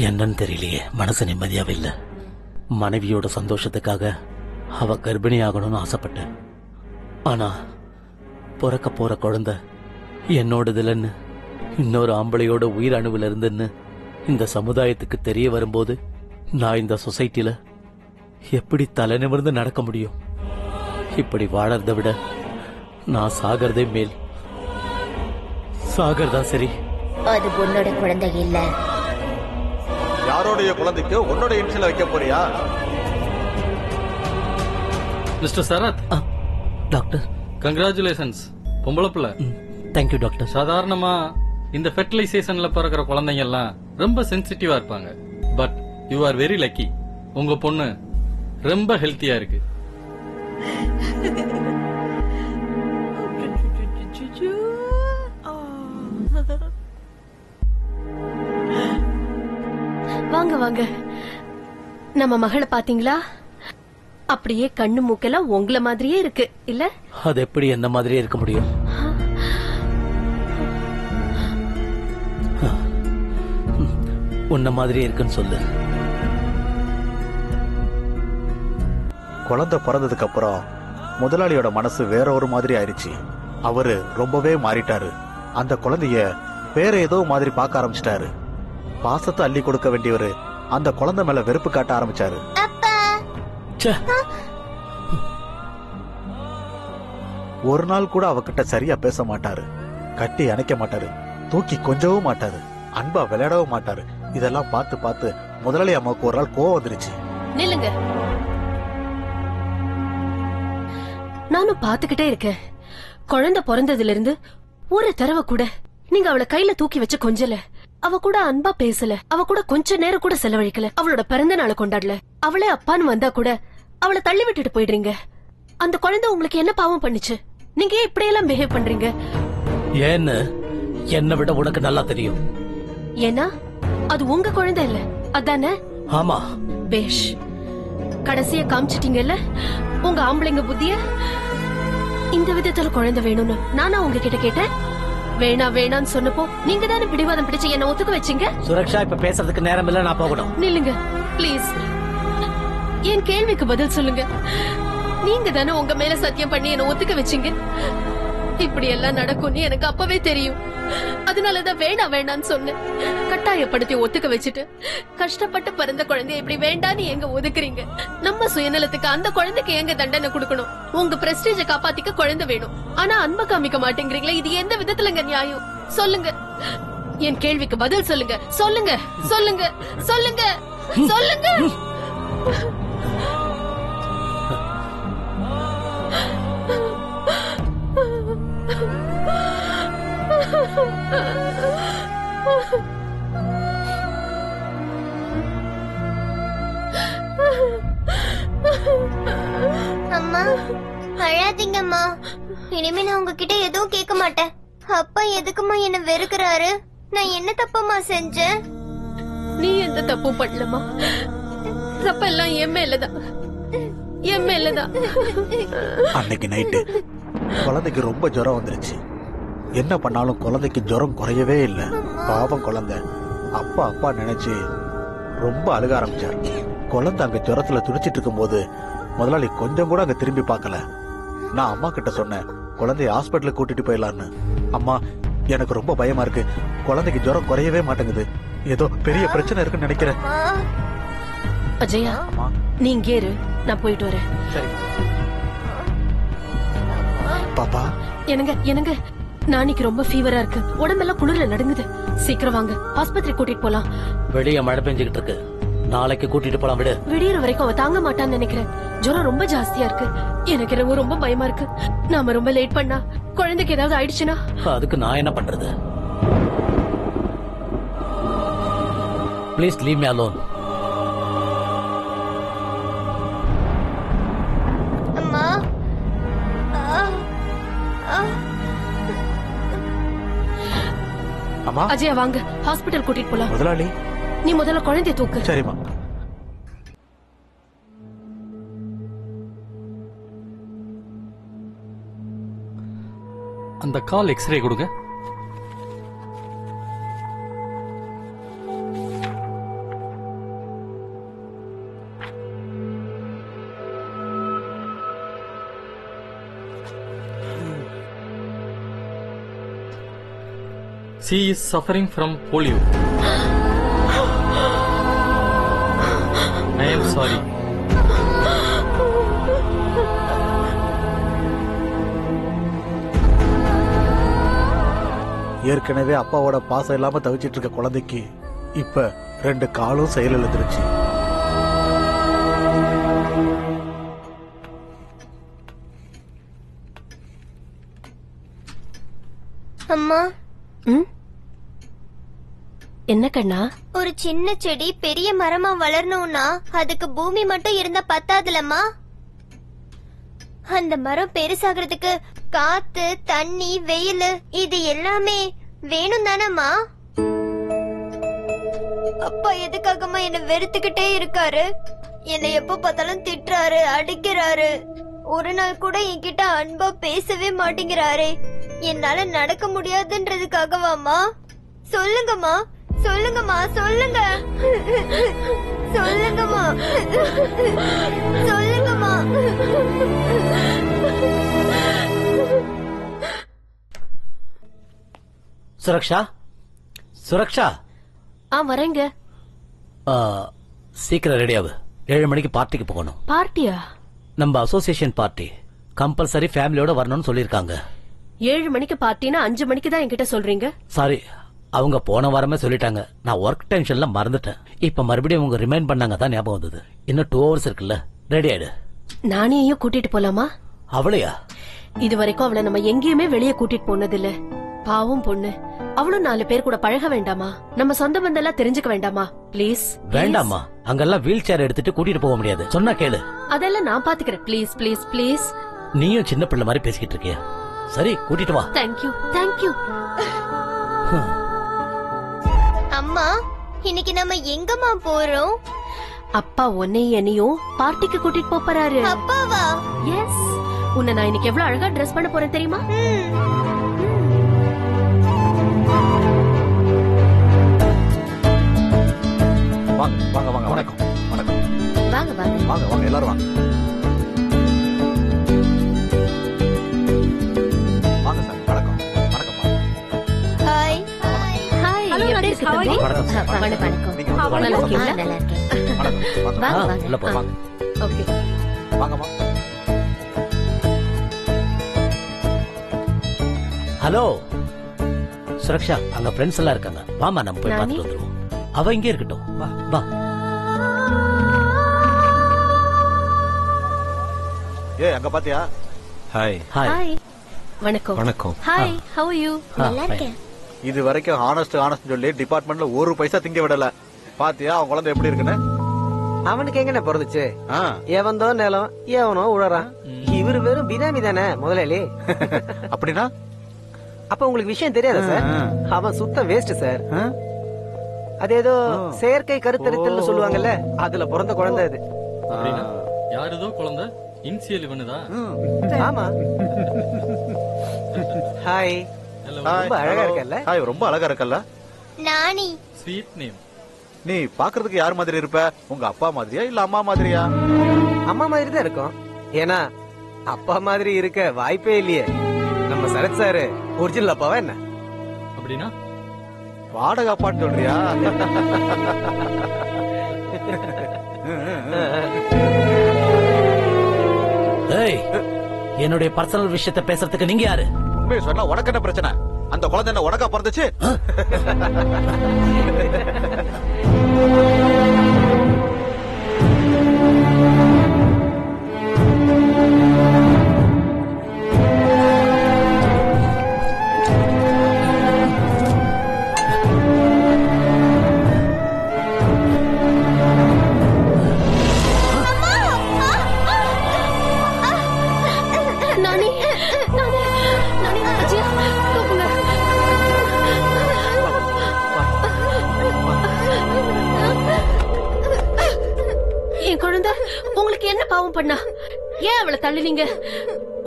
என்னன்னு தெரியலையே, மனசு நிம்மதியாவே இல்ல. மனைவியோட சந்தோஷத்துக்காக அவ கர்ப்பிணி ஆகணும்னு ஆசைப்பட்டேன். ஆனா பிறக்க போற குழந்தை என்னோடதுலன்னு இன்னொரு ஆம்பளையோட உயிர் அணுவில் இருந்துன்னு இந்த சமுதாயத்துக்கு தெரிய வரும்போது நான் இந்த சொசைட்டில எப்படி தலை நிமிர்ந்து நடக்க முடியும்? இப்படி வாழறதை விட நான் சாகிறதே மேல். சாகிறதா சரி. அது உன்னோட குழந்தை இல்ல. யாரோடைய குழந்தைக்கு உன்னோட இன்சியல் வைக்க போறியா? மிஸ்டர் சரத். டாக்டர். கங்க்ராச்சுலேஷன்ஸ், பொம்பளை பிள்ளை. Thank you doctor. சாதாரணமா இந்த ஃபெர்டிலைசேஷன்ல பிறக்கிற குழந்தைங்க எல்லாம் ரொம்ப சென்சிட்டிவா இருப்பாங்க. But you are very lucky. உங்க பொண்ணு ரொம்ப ஹெல்த்தியா இருக்கு. வாங்க வாங்க. நம்ம மகளை பாத்தீங்களா? அப்படியே கண்ணு மூக்கெல்லாம் உங்கள மாதிரியே இருக்கு இல்ல? அது எப்படி என்ன மாதிரியே இருக்க முடியும்? உன்ன மாதிரியே இருக்குன்னு சொல்லு. குழந்தை பிறந்ததுக்கு அப்புறம் முதலாளியோட மனசு வேற ஒரு மாதிரி ஆயிடுச்சு. அவரு ரொம்பவே மாறிட்டாரு. அந்த குழந்தைய வேற ஏதோ மாதிரி பார்க்க ஆரம்பிச்சிட்டாரு. பாசத்தை அள்ளி கொடுக்க வேண்டியவரு அந்த குழந்தை மேல வெறுப்பு காட்ட ஆரம்பிச்சாரு. ஒரு நாள் கூட அவகிட்ட சரியா பேச மாட்டாரு, கட்டி அணைக்க மாட்டாரு, தூக்கி கொஞ்சவும் மாட்டாரு, அன்பா விளையாடவும் மாட்டாரு. இதெல்லாம் பார்த்து பார்த்து முதலாளி அம்மாவுக்கு ஒரு நாள் கோவம் வந்துருச்சு. நில்லுங்க. நானும் பாத்துக்கிட்டே இருக்கேன். குழந்தை பிறந்ததுல இருந்து ஒரு தடவை கூட நீங்க அவளை கையில தூக்கி வச்சு கொஞ்சல, அவ கூட அன்பா பேசல, அவ கூட கொஞ்ச நேரம் கூட செலவழிக்கல, அவளோட பிறந்த நாளை கொண்டாடல. அவளே அப்பான்னு வந்தா கூட அவளை தள்ளி விட்டுட்டு போயிடுறீங்க. அந்த குழந்தை உங்களுக்கு என்ன பாவம் பண்ணுச்சு? நீங்க ஏன் இப்படியெல்லாம் பிஹேவ் பண்றீங்க? ஏன்னு என்னை விட உனக்கு நல்லா தெரியும். ஏன்னா அது உங்க குழந்தை இல்ல, அதானே? ஆமா. பேஷ். கடைசியா காமிச்சிட்டீங்கல்ல உங்க ஆம்பளைங்க புத்திய. இந்த விதத்துல குழந்தை வேணும்னு நானா உங்ககிட்ட கேட்டேன்? வேணா வேணான்னு சொன்னப்போ நீங்க தானே பிடிவாதம் பிடிச்சு என்ன ஒத்துக்க வச்சீங்க. சுரக்ஷா, இப்ப பேசுறதுக்கு நேரம் இல்ல, நான் போகணும். நில்லுங்க பிளீஸ். என் கேள்விக்கு பதில் சொல்லுங்க. நீங்க தானே உங்க மேல சத்தியம் பண்ணி என்ன ஒத்துக்க வச்சீங்க. இப்படி எல்லாம் நடக்கும்னு எனக்கு அப்பவே தெரியும். அதனாலதான் வேணா வேணான்னு சொன்னேன். கட்டாயப்படுத்தி ஒத்துக்க வச்சுட்டு கஷ்டப்பட்டு பிறந்த குழந்தைய இப்படி வேண்டான்னு எங்க ஒதுக்குறீங்க? நம்ம சுயநலத்துக்கு அந்த குழந்தைக்கு எங்க தண்டனை கொடுக்கணும்? உங்க பிரஸ்டீஜ காப்பாத்திக்க குழந்தை வேணும், ஆனா அன்பை காமிக்க மாட்டேங்கிறீங்களா? இது எந்த விதத்துலங்க நியாயம்? சொல்லுங்க. என் கேள்விக்கு பதில் சொல்லுங்க. சொல்லுங்க சொல்லுங்க சொல்லுங்க சொல்லுங்க. அம்மா அழாதீங்கம்மா. இனிமே நான் உங்ககிட்ட எதுவும் கேட்க மாட்டேன். அப்பா எதுக்குமா என்ன வெறுக்கிறாரு? நான் என்ன தப்பமா செஞ்சேன்? நீ எந்த தப்பும் பண்ணலமா. தப்பெல்லாம் என் மேலதான், என் மேலதான். அன்னைக்கு நைட்டு குழந்தைக்கு ரொம்ப ஜுரம் வந்துருச்சு. என்ன பண்ணாலும் குழந்தைக்கு ஜுரம் குறையவே இல்லை. பாவம் குழந்தை அப்பா அப்பா நினைச்சு ரொம்ப அழுக ஆரம்பிச்சார். குழந்தை அங்க ஜுரத்துல துடிச்சிட்டு இருக்கும் போது முதலாளி கொஞ்சம் கூட அங்க திரும்பி பார்க்கல. நான் அம்மா கிட்ட சொன்னேன், குழந்தைய ஹாஸ்பிட்டலுக்கு கூட்டிட்டு போயிடலான்னு. அம்மா, எனக்கு ரொம்ப பயமா இருக்கு, குழந்தைக்கு ஜுரம் குறையவே மாட்டேங்குது, ஏதோ பெரிய பிரச்சனை இருக்குன்னு நினைக்கிறேன். அஜயா, நீ இங்கே இரு, நான் போயிட்டு வரேன். பாப்பா. என்னங்க என்னங்க, நாளைக்கு ரொம்ப ஃபீவரா இருக்கு, உடம்பெல்லாம் குளிர்ல நடுங்குது. சீக்கிரம் வாங்க, ஆஸ்பத்திரி கூட்டிட்டு போலாம். வெளியே மழை பெஞ்சுக்கிட்டு இருக்கு, நாளைக்கு கூட்டிட்டு போலாம். விடு. விடியற வரைக்கும் அவ தாங்க மாட்டான்னு நினைக்கிறேன். ஜுரம் ரொம்ப ஜாஸ்தியா இருக்கு. எனக்கு என்னவோ ரொம்ப பயமா இருக்கு. நாம ரொம்ப லேட் பண்ணா குழந்தைக்கு ஏதாவது ஆயிடுச்சுன்னா அதுக்கு நான் என்ன பண்றது? Please leave me alone. அம்மா. அம்மா. அஜயா வாங்க, ஹாஸ்பிடல் கூட்டிட்டு போலாம். முதலாளி, நீ முதல்ல குழந்தைய தூக்கு. சரிம்மா. அந்த கால் எக்ஸ்ரே கொடுங்க. She is suffering from polio. I am sorry. ஏற்கனவே அப்பாவோட பாசம் இல்லாம தவிச்சிட்டு இருக்க குழந்தைக்கு இப்ப 2 காலும் செயல் எழுந்துருச்சு. அம்மா, என்ன கண்ணா? ஒரு சின்ன செடி பெரிய மரமா வளரணும்னா அதுக்கு பூமி மட்டும் இருந்தா பத்தாதுலம்மா. அந்த மரம் பெருசாகிறதுக்கு காத்து, தண்ணி, வெயில் இது எல்லாமே வேணும் தானம்மா? அப்பா எதுக்காகமா என்ன வெறுத்துக்கிட்டே இருக்காரு? என்னை எப்ப பார்த்தாலும் திட்டுறாரு, அடிக்கிறாரு. ஒரு நாள் கூட என்கிட்ட அன்பா பேசவே மாட்டேங்கிறாரு. என்னால நடக்க முடியாதுன்றதுக்காகவாமா? சொல்லுங்கம்மா, சொல்லுங்கம்மா, சொல்லுங்க, சொல்லுங்கம்மா, சொல்லுங்கம்மா. சுரக்ஷா, சுரக்ஷா. வரேங்க. சீக்கிரம் ரெடியாவு. 7 மணிக்கு பார்ட்டிக்கு போகணும். பார்ட்டியா? நம்ம அசோசியேஷன் பார்ட்டி. கம்பல்சரி ஃபேமிலியோட வரணும்னு சொல்லிருக்காங்க. 7 மணிக்கு பார்ட்டினா 5 மணிக்கு தான் என்கிட்ட சொல்றீங்க? சாரி, அவங்க போன வாரமே சொல்லிட்டாங்க. நான் ஒர்க் டென்ஷன்ல மறந்துட்டேன். இப்ப மறுபடியும் அவங்க ரிமைண்ட் பண்ணாங்க தான் ஞாபகம் வந்தது. இன்னும் 2 hours இருக்குல்ல, ரெடி ஆயிடு. நானேயும் கூட்டிட்டு போலாமா? அவளையா? இது வரைக்கும் அவளை நம்ம எங்கேயுமே வெளியே கூட்டிட்டு போனது இல்ல. பாவம் பொண்ணு. அவளும் 4 பேர் கூட பழக வேண்டாமா? நம்ம சொந்த பந்தெல்லாம் தெரிஞ்சுக்க வேண்டாமா? பிளீஸ். வேண்டாமா, அங்கெல்லாம் வீல் சேர் எடுத்துட்டு கூட்டிட்டு போக முடியாது. சொன்னா கேளு. அதெல்லாம் நான் பாத்துக்கிறேன். Please please please. நீயும் சின்ன பிள்ளை மாதிரி பேசிக்கிட்டு இருக்கியா? சரி, கூட்டிட்டு வா. Thank you thank you. அம்மா, இன்னைக்கு நம்ம எங்கம்மா போறோம்? அப்பா உன்னையும் என்னையும் பார்ட்டிக்கு கூட்டிட்டு போறாரு. அப்பாவா? எஸ். உன்னை நான் இன்னைக்கு எவ்வளவு அழகா ட்ரெஸ் பண்ண போறேன் தெரியுமா? வாங்க வாங்க வாங்க. வணக்கம் வணக்கம். வாங்க வாங்க வாங்க வாங்க எல்லாரும் வாங்க. வாங்க சார். வணக்கம் வணக்கம்மா. Hi hi. எப்படி இருக்கு தம்பி? வணக்கம். நல்லா இருக்கீங்களா? நல்லா இருக்கேன். வணக்கம் வாங்க. வாங்க உள்ள போ. வாங்க. ஓகே. வாங்கம்மா. ஹலோ சுரக்ஷா, அங்க ஃப்ரெண்ட்ஸ் எல்லாம் இருக்காங்க. வாமா, நம்ம போய் பார்த்துட்டு வந்துருவோம். அவ இங்கே இருக்கட்டும். வா வா. அங்க பாத்தியா? ஹாய். ஹாய். வணக்கம். வணக்கம். ஹாய். how are you? நல்லா இருக்கேன். இது வரைக்கும் ஆனஸ்ட் சொல்லி டிபார்ட்மெண்ட்ல 1 பைசா திங்க விடல. பாத்தியா அவன் குழந்தை எப்படி இருக்குன்னு? அவனுக்கு எங்கன்னு பிறந்துச்சு? எவந்தோ நிலம் எவனோ உழறான். இவரு வெறும் பினாமி தானே முதலாளி. அப்படின்னா அப்ப உங்களுக்கு விஷயம் தெரியாதா சார்? அவன் சுத்த வேஸ்ட் சார். அது ஏதோ செயற்கை கருத்தரித்தல் சொல்லுவாங்கல்ல, அதுல பிறந்த குழந்தை அது. யாருதோ குழந்தை இன்சியல் இவனுதா? ஆமா. ஹாய். ரொம்ப அழகா இருக்கல்ல? ஹாய். ரொம்ப அழகா இருக்கல்ல? நானி. Sweet name. நீ பாக்குறதுக்கு யார் மாதிரி இருப்ப? உங்க அப்பா மாதிரியா இல்ல அம்மா மாதிரியா? அம்மா மாதிரி தான் இருக்கும். ஏன்னா அப்பா மாதிரி இருக்க வாய்ப்பே இல்லையே. நம்ம சரத் சாரு ஒரிஜினல் அப்பாவா என்ன? அப்படின்னா வாடகை அப்பான்னு சொல்றியா? என்னுடைய பர்சனல் விஷயத்தை பேசுறதுக்கு நீங்க யாரு? உண்மையை சொன்னா உனக்கு என்ன பிரச்சனை? அந்த குழந்தை என்ன உனக்கா பிறந்துச்சு? உங்களுக்கு என்ன பாவம் பண்ணா? ஏன் அவளை தள்ளினீங்க?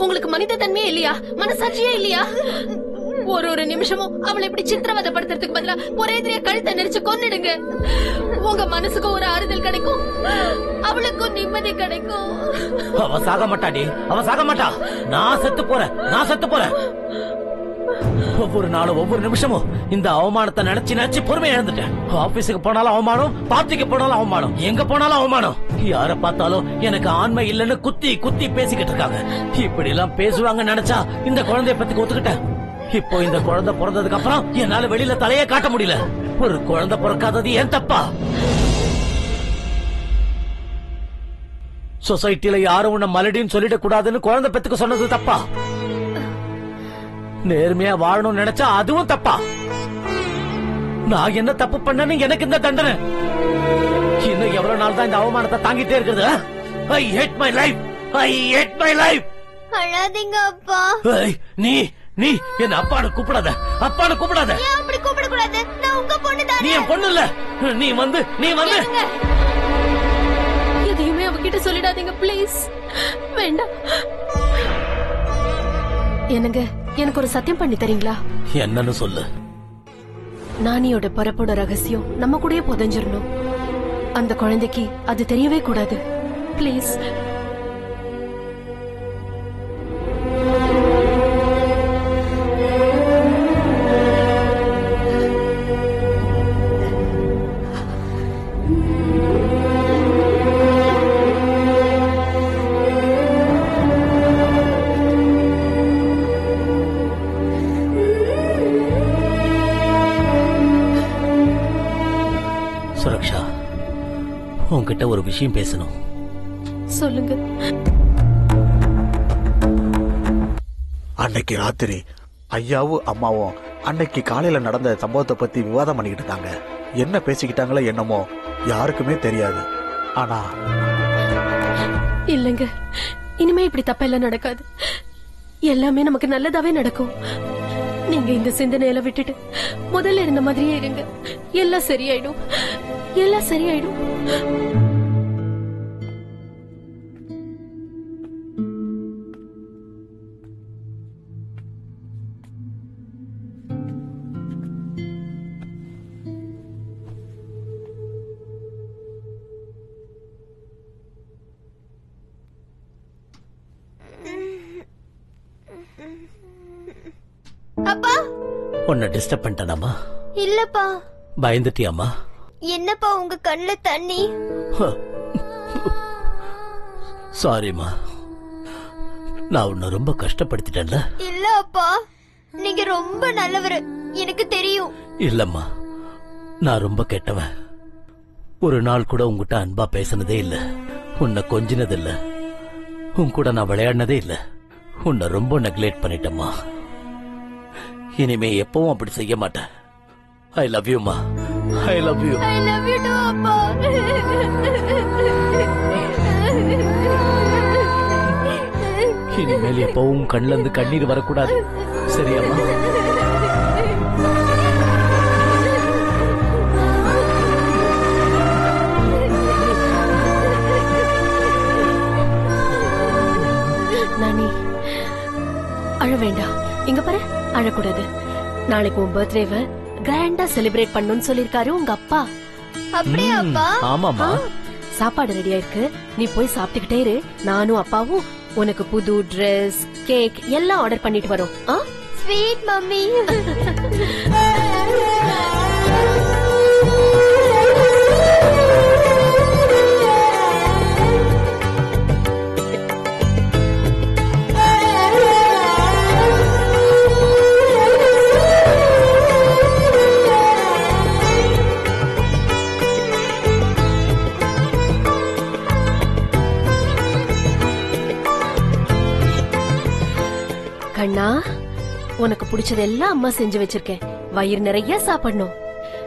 உங்களுக்கு மனித தன்மையே இல்லையா? மனசாட்சியே இல்லையா? ஒரு நிமிஷமும் அவளை இப்படி சித்திரவதைப்படுத்துறதுக்கு பதிலா ஒரே கழுத்தை நெரிச்சு கொன்னிடுங்க. உங்க மனசுக்கு ஒரு ஆறுதல் கிடைக்கும், அவளுக்கும் நிம்மதி கிடைக்கும். அவ சாக மாட்டாடி, அவ சாக மாட்டா. நான் செத்து போறேன். ஒவ்வொரு நாளும் ஒவ்வொரு நிமிஷமும் இந்த அவமானத்தை நினைச்சு பொறுமை இழந்துட்டேன். ஆபீஸுக்கு போனாலும் அவமானம், பார்ட்டிக்கு போனாலும் அவமானம், எங்க போனாலும் அவமானம். யார பார்த்தாலும் எனக்கு ஆண்மை இல்லைன்னு குத்தி பேசிக்கிட்டு இருக்காங்க. இப்படி எல்லாம் பேசுவாங்க நினைச்சா இந்த குழந்தைய பத்தி ஒத்துக்கிட்டேன். இப்போ இந்த குழந்தை பிறந்ததுக்கு அப்புறம் என்னால வெளியில தலையே காட்ட முடியல. ஒரு குழந்தை பிறக்காதது ஏன் தப்பா? சொசைட்டில யாரும் உன்னை மலடின்னு சொல்லிட கூடாதுன்னு குழந்தை பெத்துக்க சொன்னது தப்பா? நேர்மையா வாழணும்னு நினைச்சா அதுவும் தப்பா? நான் என்ன தப்பு பண்ணேன்னு எனக்கு இந்த தண்டனை? இன்னும் எவ்வளவு நாள் தான் இந்த அவமானத்தை தாங்கிட்டே இருக்குது? I hate my life, I hate my life. அழாதீங்க அப்பா. நீ நீ என்ன அப்பான்னு கூப்பிடாத, அப்பான்னு கூப்பிடாத. ஏன் அப்படி கூப்பிட கூடாது? நான் உங்க பொண்ணு தானே. நீ என் பொண்ணு இல்ல. நீ வந்து எதையுமே அவகிட்ட சொல்லிடாதீங்க ப்ளீஸ். வேண்டாம். என்னங்க, எனக்கு ஒரு சத்தியம் பண்ணி தரீங்களா? என்னன்னு சொல்லு. நானியோட பிறப்போட ரகசியம் நம்ம கூடயே புதைஞ்சிரணும். அந்த குழந்தைக்கு அது தெரியவே கூடாது. ப்ளீஸ். சுரக்ஷா, உன்கிட்ட ஒரு விஷயம் பேசணும். சொல்லுங்க. அன்னைக்கு ராத்திரி ஐயாவும் அம்மாவும் அன்னைக்கு காலையில நடந்த சம்பவத்தை பத்தி விவாதம் பண்ணிக்கிட்டு இருந்தாங்க. என்ன பேசிக்கிட்டாங்களோ என்னமோ யாருக்குமே தெரியாது. ஆனா இல்லங்க, இனிமே இப்படி தப்பெல்லாம் நடக்காது. எல்லாமே நமக்கு நல்லதாவே நடக்கும். நீங்க இந்த சிந்தனையில விட்டுட்டு முதல்ல இருந்த மாதிரியே இருங்க. எல்லாம் சரியாயிடும், எல்லாம் சரியாயிடும். அப்பா, உன்னை டிஸ்டர்ப் பண்ணிட்டேனாமா? இல்லப்பா. பயந்துட்டியாமா? என்னப்பா உங்க கண்ணுல தண்ணி? சாரிமா, நான் உன்னை ரொம்ப கஷ்டப்படுத்திட்டேன்ல. இல்ல அப்பா, நீங்க ரொம்ப நல்லவரு, எனக்கு தெரியும். இல்லம்மா, நான் ரொம்ப கெட்டவன். ஒரு நாள் கூட உங்ககிட்ட அன்பா பேசினதே இல்ல, உன்னை கொஞ்சினது இல்ல, உன் கூட நான் விளையாடினதே இல்ல. உன்னை ரொம்ப நெக்லெக்ட் பண்ணிட்டேம்மா. இனிமே எப்பவும் அப்படி செய்ய மாட்டேன். ஐ லவ் யூ மா. I love you. I love you to அப்பா. இனிமேல் எப்பவும் கண்ணுல இருந்து கண்ணீர் வரக்கூடாது, சரியாம்மா? நானி, அழ வேண்டாம். இங்க பாரு, அழக்கூடாது. நாளைக்கு உன் பர்த்டேவை கிராண்டா செலிப்ரேட் பண்ணணும்னு சொல்லிருக்காரு உங்க அப்பா. அப்படியே அப்பா? ஆமாமா. சாப்பாடு ரெடியா இருக்கு, நீ போய் சாப்பிட்டுக்கிட்டே இரு. நானும் அப்பாவும் உனக்கு புது ட்ரெஸ், கேக் எல்லாம் ஆர்டர் பண்ணிட்டு வரோம். Sweet mummy. கண்ணா, உனக்கு பிடிச்சதெல்லாம் அம்மா செஞ்சு வச்சிருக்கேன். வயிறு நிறைய சாப்பிடணும்.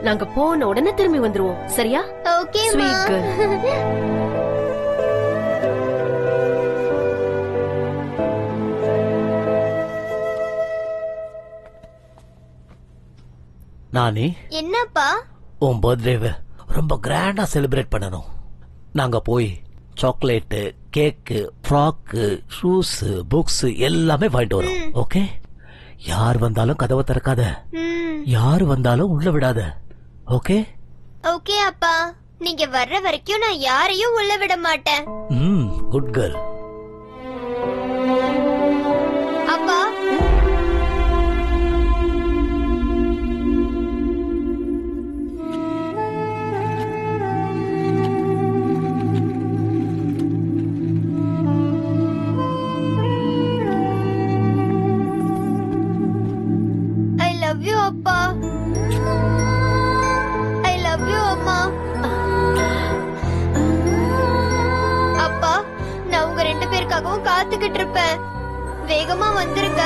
நாங்க போன உடனே திரும்பி வந்துருவோம், சரியா? ஓகே மா. Sweet girl. நானே, என்னப்பா? உன் பர்த்டேவை ரொம்ப கிராண்டா செலிப்ரேட் பண்ணணும். நாங்க போய் சாக்லேட்டு, கேக்கு, ஃப்ராக்கு, ஷூஸ், புக்ஸ் எல்லாமே வாங்கிட்டு வரோம். ஓகே? யார் வந்தாலும் கதவை திறக்காத, யாரு வந்தாலும் உள்ள விடாத. ஓகே? ஓகே அப்பா. நீங்க வர்ற வரைக்கும் நான் யாரையும் உள்ள விட மாட்டேன். Good girl. அப்பா, உங்களுக்காகவும் காத்துக்கிட்டு இருப்பேன். வேகமா வந்துருங்க.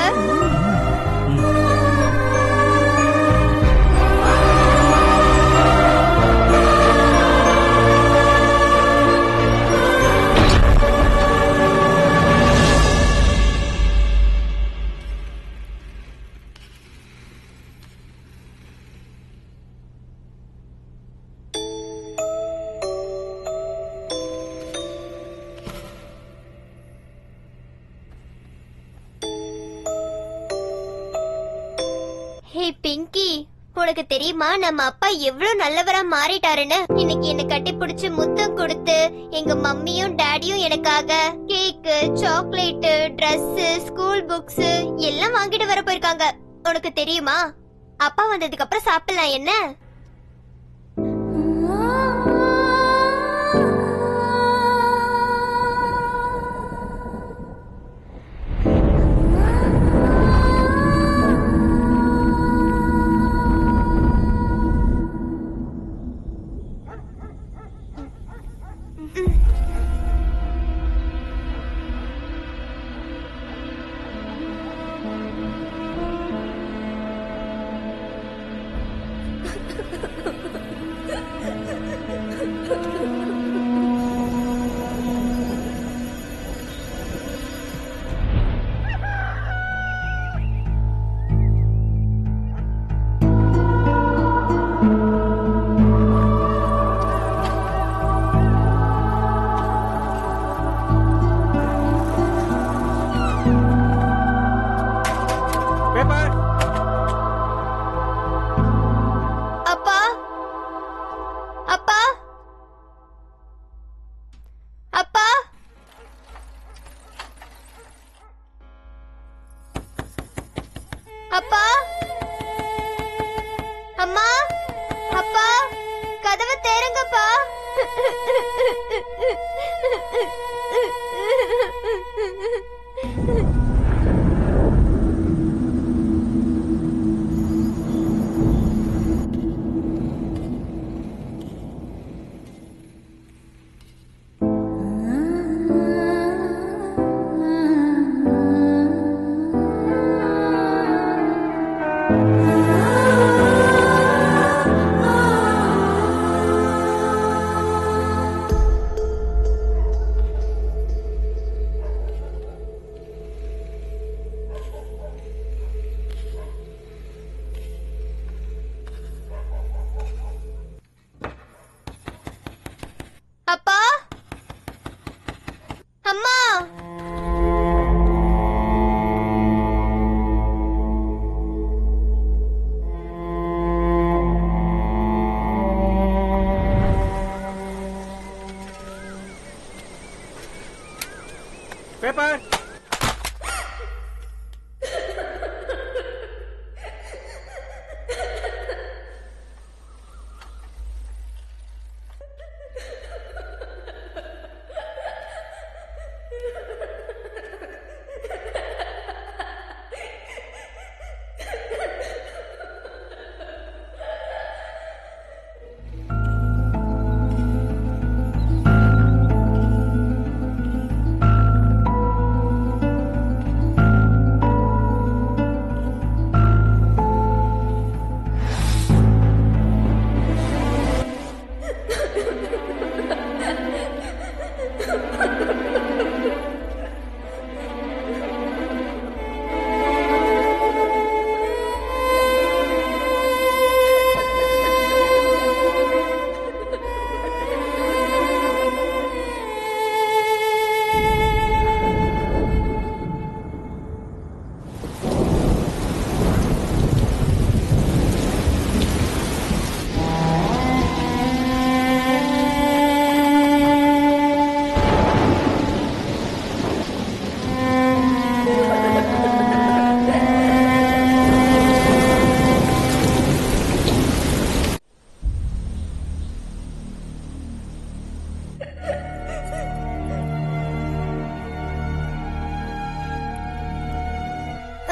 ஹே பிங்கி, உனக்கு தெரியுமா நம்ம அப்பா எவ்வளவு நல்லவரா மாறிட்டாருன்னு? இன்னைக்கு என்ன கட்டி பிடிச்சு முத்தம் கொடுத்து எங்க மம்மியும் டாடியும் எனக்காக கேக்கு, சாக்லேட், Dress, ஸ்கூல் புக்ஸ் எல்லாம் வாங்கிட்டு வர போயிருக்காங்க. உனக்கு தெரியுமா? அப்பா வந்ததுக்கு அப்புறம் சாப்பிடலாம் என்ன? அப்பா, அம்மா, அப்பா, கதவை திறங்கப்பா. அப்பா, அம்மா, பேப்பர்.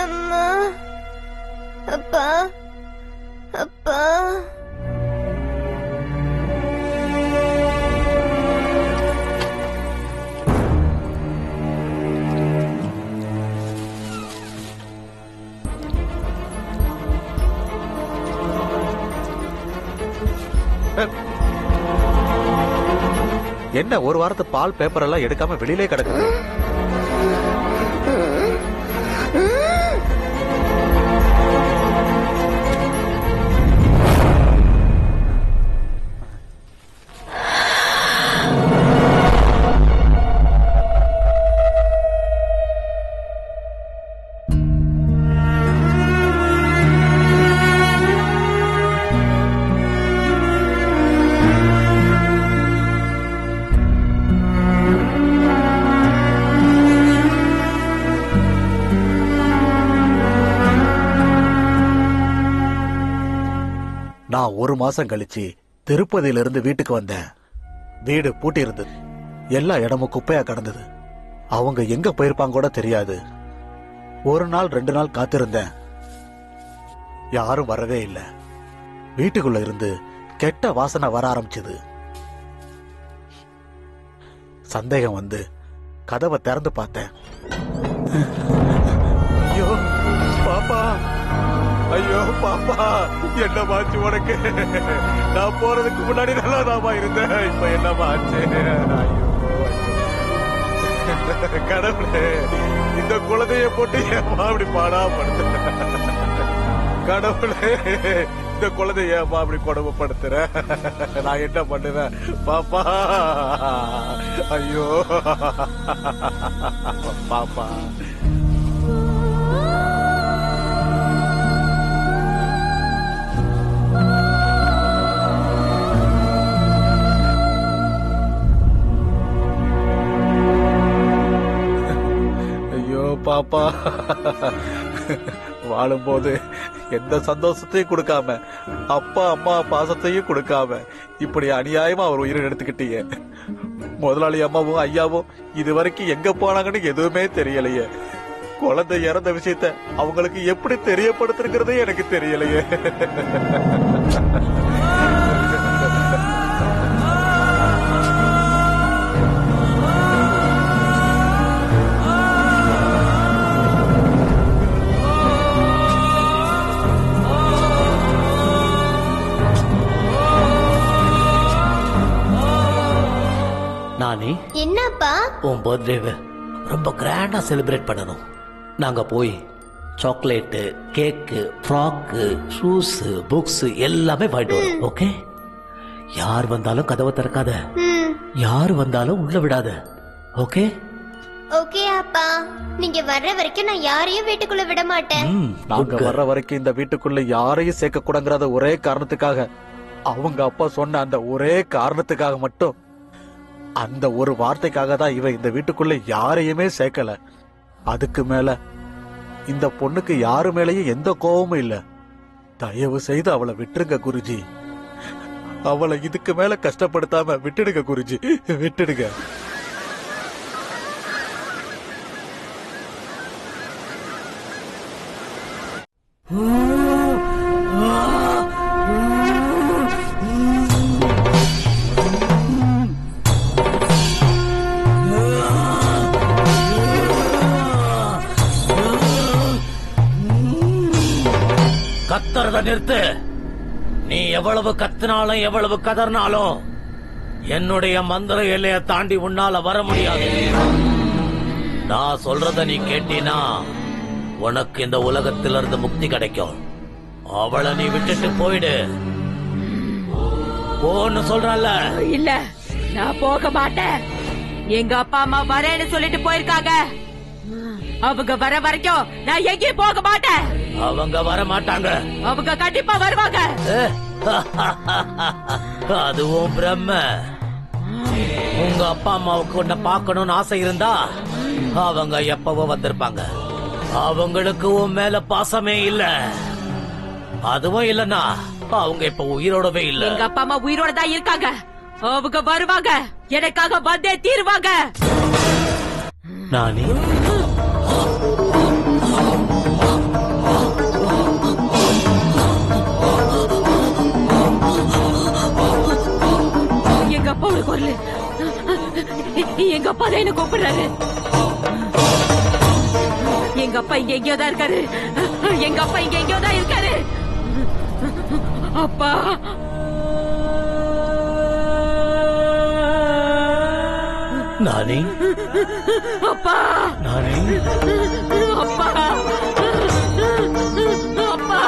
அம்மா, அப்பா, அப்பா. என்ன ஒரு வாரத்து பால் பேப்பர் எல்லாம் எடுக்காம வெளியிலே கிடக்குது. நான் 1 மாசம் கழிச்சு திருப்பதியில இருந்து வீட்டுக்கு வந்தேன். வீடு பூட்டி இருந்தது. எல்லா இடமும் குப்பையா கிடந்தது. அவங்க எங்க போயிருப்பாங்க கூட தெரியாது. 1 நாள் 2 நாள் காத்திருந்தேன். யாரும் வரவே இல்லை. வீட்டுக்குள்ள இருந்து கெட்ட வாசனை வர ஆரம்பிச்சது. சந்தேகம் வந்து கதவை திறந்து பார்த்தேன். ஐயோ பாப்பா, ஐயோ பாப்பா, என்னமாச்சு உனக்கு? நான் போறதுக்கு முன்னாடி நல்லாதாமா இருந்தேன். இப்ப என்னமாச்சு? கடவுளே, இந்த குழந்தைய போட்டு ஏமா அப்படி பாடாப்படுத்த? கடவுளே, இந்த குழந்தைய ஏமா அப்படி கொடுமைப்படுத்துற? நான் என்ன பண்ணுவேன் பாப்பா? ஐயோ பாப்பா. பாப்பா, வாழும்போது எந்த சந்தோஷத்தையும் கொடுக்காம, அப்பா அம்மா பாசத்தையும் கொடுக்காம, இப்படி அநியாயமா அவர் உயிரை எடுத்துக்கிட்டீங்க. முதலாளி அம்மாவும் ஐயாவும் இது வரைக்கும் எங்க போனாங்கன்னு எதுவுமே தெரியலையே. குழந்தை இறந்த விஷயத்த அவங்களுக்கு எப்படி தெரியப்படுத்துறதே எனக்கு தெரியலையே. நானி, என்னப்பா? உன் பர்த்டேவை ரொம்ப கிராண்டா செலிப்ரேட் பண்ணணும். நாங்க போய் சாக்லேட்டு, கேக்கு, ஃப்ராக்கு, ஷூஸ், புக்ஸ் எல்லாமே வாங்கிட்டு வரோம். ஓகே? யார் வந்தாலும் கதவை திறக்காத, யார் வந்தாலும் உள்ள விடாத. ஓகே? ஓகே அப்பா. நீங்க வர்ற வரைக்கும் நான் யாரையும் வீட்டுக்குள்ள விட மாட்டேன். நாங்க வர்ற வரைக்கும் இந்த வீட்டுக்குள்ள யாரையும் சேர்க்க கூடாங்கிறத ஒரே காரணத்துக்காக, அவங்க அப்பா சொன்ன அந்த ஒரே காரணத்துக்காக மட்டும், அந்த ஒரு வார்த்தைக்காக தான் இவன் இந்த வீட்டுக்குள்ள யாரையுமே சேர்க்கல. அதுக்கு மேல இந்த பொண்ணுக்கு யாரு மேலேயும் எந்த கோபமும் இல்ல. தயவு செய்து அவளை விட்டுருங்க குருஜி. அவளை இதுக்கு மேல கஷ்டப்படுத்தாம விட்டுடுங்க குருஜி, விட்டுடுங்க. கத்துறத நிறுத்து. நீ எவ்வளவு கத்தினாலும் எவ்வளவு கதறினாலும் என்னுடைய மந்திர எல்லையை தாண்டி உன்னால வர முடியாது. நான் சொல்றத நீ கேட்டினா உனக்கு இந்த உலகத்திலிருந்து முக்தி கிடைக்கும். அவளை நீ விட்டுட்டு போயிடு. போன்னு சொல்றல. இல்ல, நான் போக மாட்டேன். எங்க அப்பா அம்மா வரேன்னு சொல்லிட்டு போயிருக்காங்க. அவங்க வர வரைக்கும் நான் எங்கேயும் போக மாட்டேன். அவங்க வர மாட்டாங்க. அவங்க கண்டிப்பா வருவாங்க. அதுவும் பிரம்ம. உங்க அப்பா அம்மாவுக்கு உன்னை பார்க்கணும்னு ஆசை இருந்தா அவங்க எப்பவோ வந்திருப்பாங்க. அவங்களுக்கு உன் மேல பாசமே இல்ல. அதுவும் இல்லன்னா அவங்க இப்ப உயிரோடவே இல்ல. எங்க அப்பா அம்மா உயிரோட தான் இருக்காங்க. அவங்க வருவாங்க, எனக்காக வந்தே தீருவாங்க. நானி, எங்க அப்பாவோட குரல். எங்க அப்பா தான் என்ன கூப்பிடுறாரு. எங்க அப்பா இங்க எங்கேயோ தான் இருக்காரு. எங்க அப்பா இங்க எங்கேயோ தான் இருக்காரு. அப்பா, நானே அப்பா நானே அப்பா அப்பா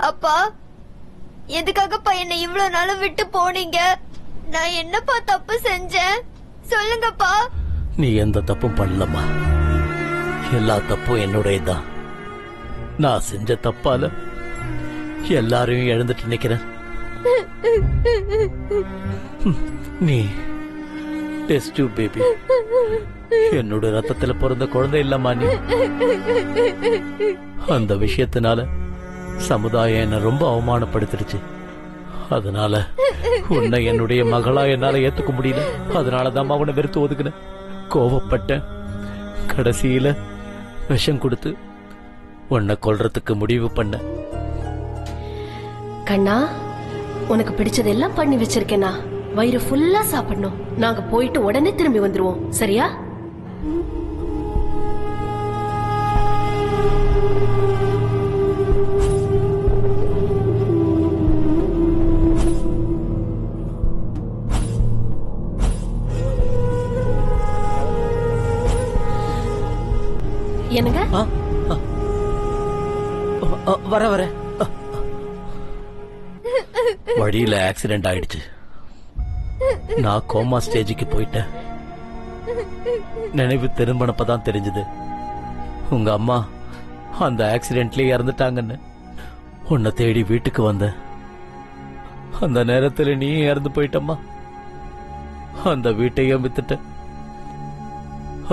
அப்பா, எதுக்காகப்பா என்ன இவ்வளவு நாளும் விட்டு போனீங்க? நான் என்னப்பா தப்பு செஞ்சேன் சொல்லுங்கப்பா. நீ எந்த தப்பும் பண்ணலம்மா. எல்லா தப்பும் என்னுடையதான். நான் செஞ்ச தப்பால எல்லாரையும் இழந்துட்டு நிக்கிறேன். நீ டெஸ்ட் டியூப் பேபி, என்னோட ரத்தத்துல பிறந்த குழந்தை இல்லம்மா நீ. அந்த விஷயத்தினால சமுதாயம் என்ன ரொம்ப அவமானப்படுத்திடுச்சு. அதனால உன்னை என்னுடைய மகளா என்னால ஏத்துக்க முடியல. அதனாலதான் அவனை வெறுத்து ஒதுக்குனேன், கோவப்பட்டேன். கடைசியில விஷம் கொடுத்து உன்னை கொல்றதுக்கு முடிவு பண்ண. கண்ணா, உனக்கு பிடிச்சதெல்லாம் பண்ணி வச்சிருக்கேனா. வயிறு ஃபுல்லா சாப்பிடணும். நாங்க போயிட்டு உடனே திரும்பி வந்துருவோம், சரியா? என்னங்க? வர வர வழியில ஆக்சிடென்ட் ஆயிடுச்சு. நான் கோமா ஸ்டேஜுக்கு போயிட்டேன். நினைவு திரும்பினப்பதான் தெரிஞ்சது உங்க அம்மா அந்த ஆக்சிடென்ட்லயே இறந்துட்டாங்கன்னு. உன்னை தேடி வீட்டுக்கு வந்த அந்த நேரத்துல நீ இறந்து போயிட்டம்மா. அந்த வீட்டையும் வித்துட்ட.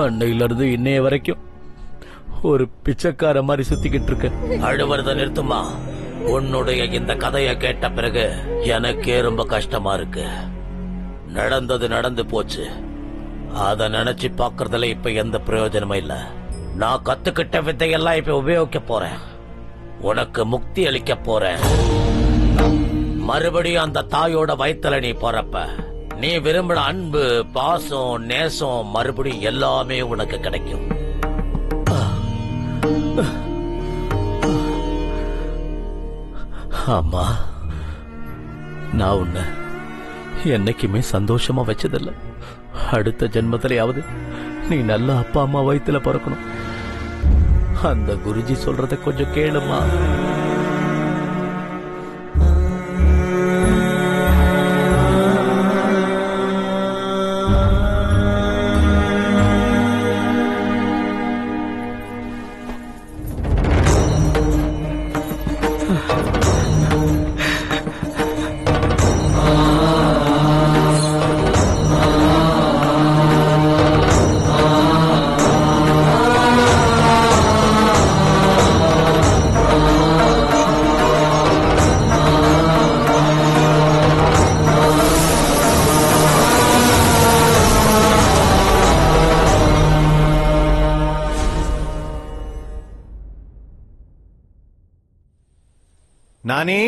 அன்னையில இருந்து இன்னைய வரைக்கும் ஒரு பிச்சைக்கார மாதிரி சுத்திக்கிட்டு இருக்க. அழுவறத நிறுத்துமா. உன்னுடைய இந்த கதையை கேட்ட பிறகு எனக்கே ரொம்ப கஷ்டமா இருக்கு. நடந்தது நடந்து போச்சு. அத நினைச்சு பாக்குறதுல இப்ப எந்த பிரயோஜனமும் இல்ல. நான் கத்துக்கிட்ட வித்தையெல்லாம் இப்ப உபயோகிக்க போறேன். உனக்கு முக்தி அளிக்க போறேன். மறுபடியும் அந்த தாயோட வயித்துல நீ போறப்ப நீ விரும்பின அன்பு, பாசம், நேசம் மறுபடியும் எல்லாமே உனக்கு கிடைக்கும். அம்மா, நான் உன்னை என்னைக்குமே சந்தோஷமா வச்சதில்ல. அடுத்த ஜென்மத்திலேயாவது நீ நல்ல அப்பா அம்மா வயித்துல பிறக்கணும். அந்த குருஜி சொல்றத கொஞ்சம் கேளுமா. நானி,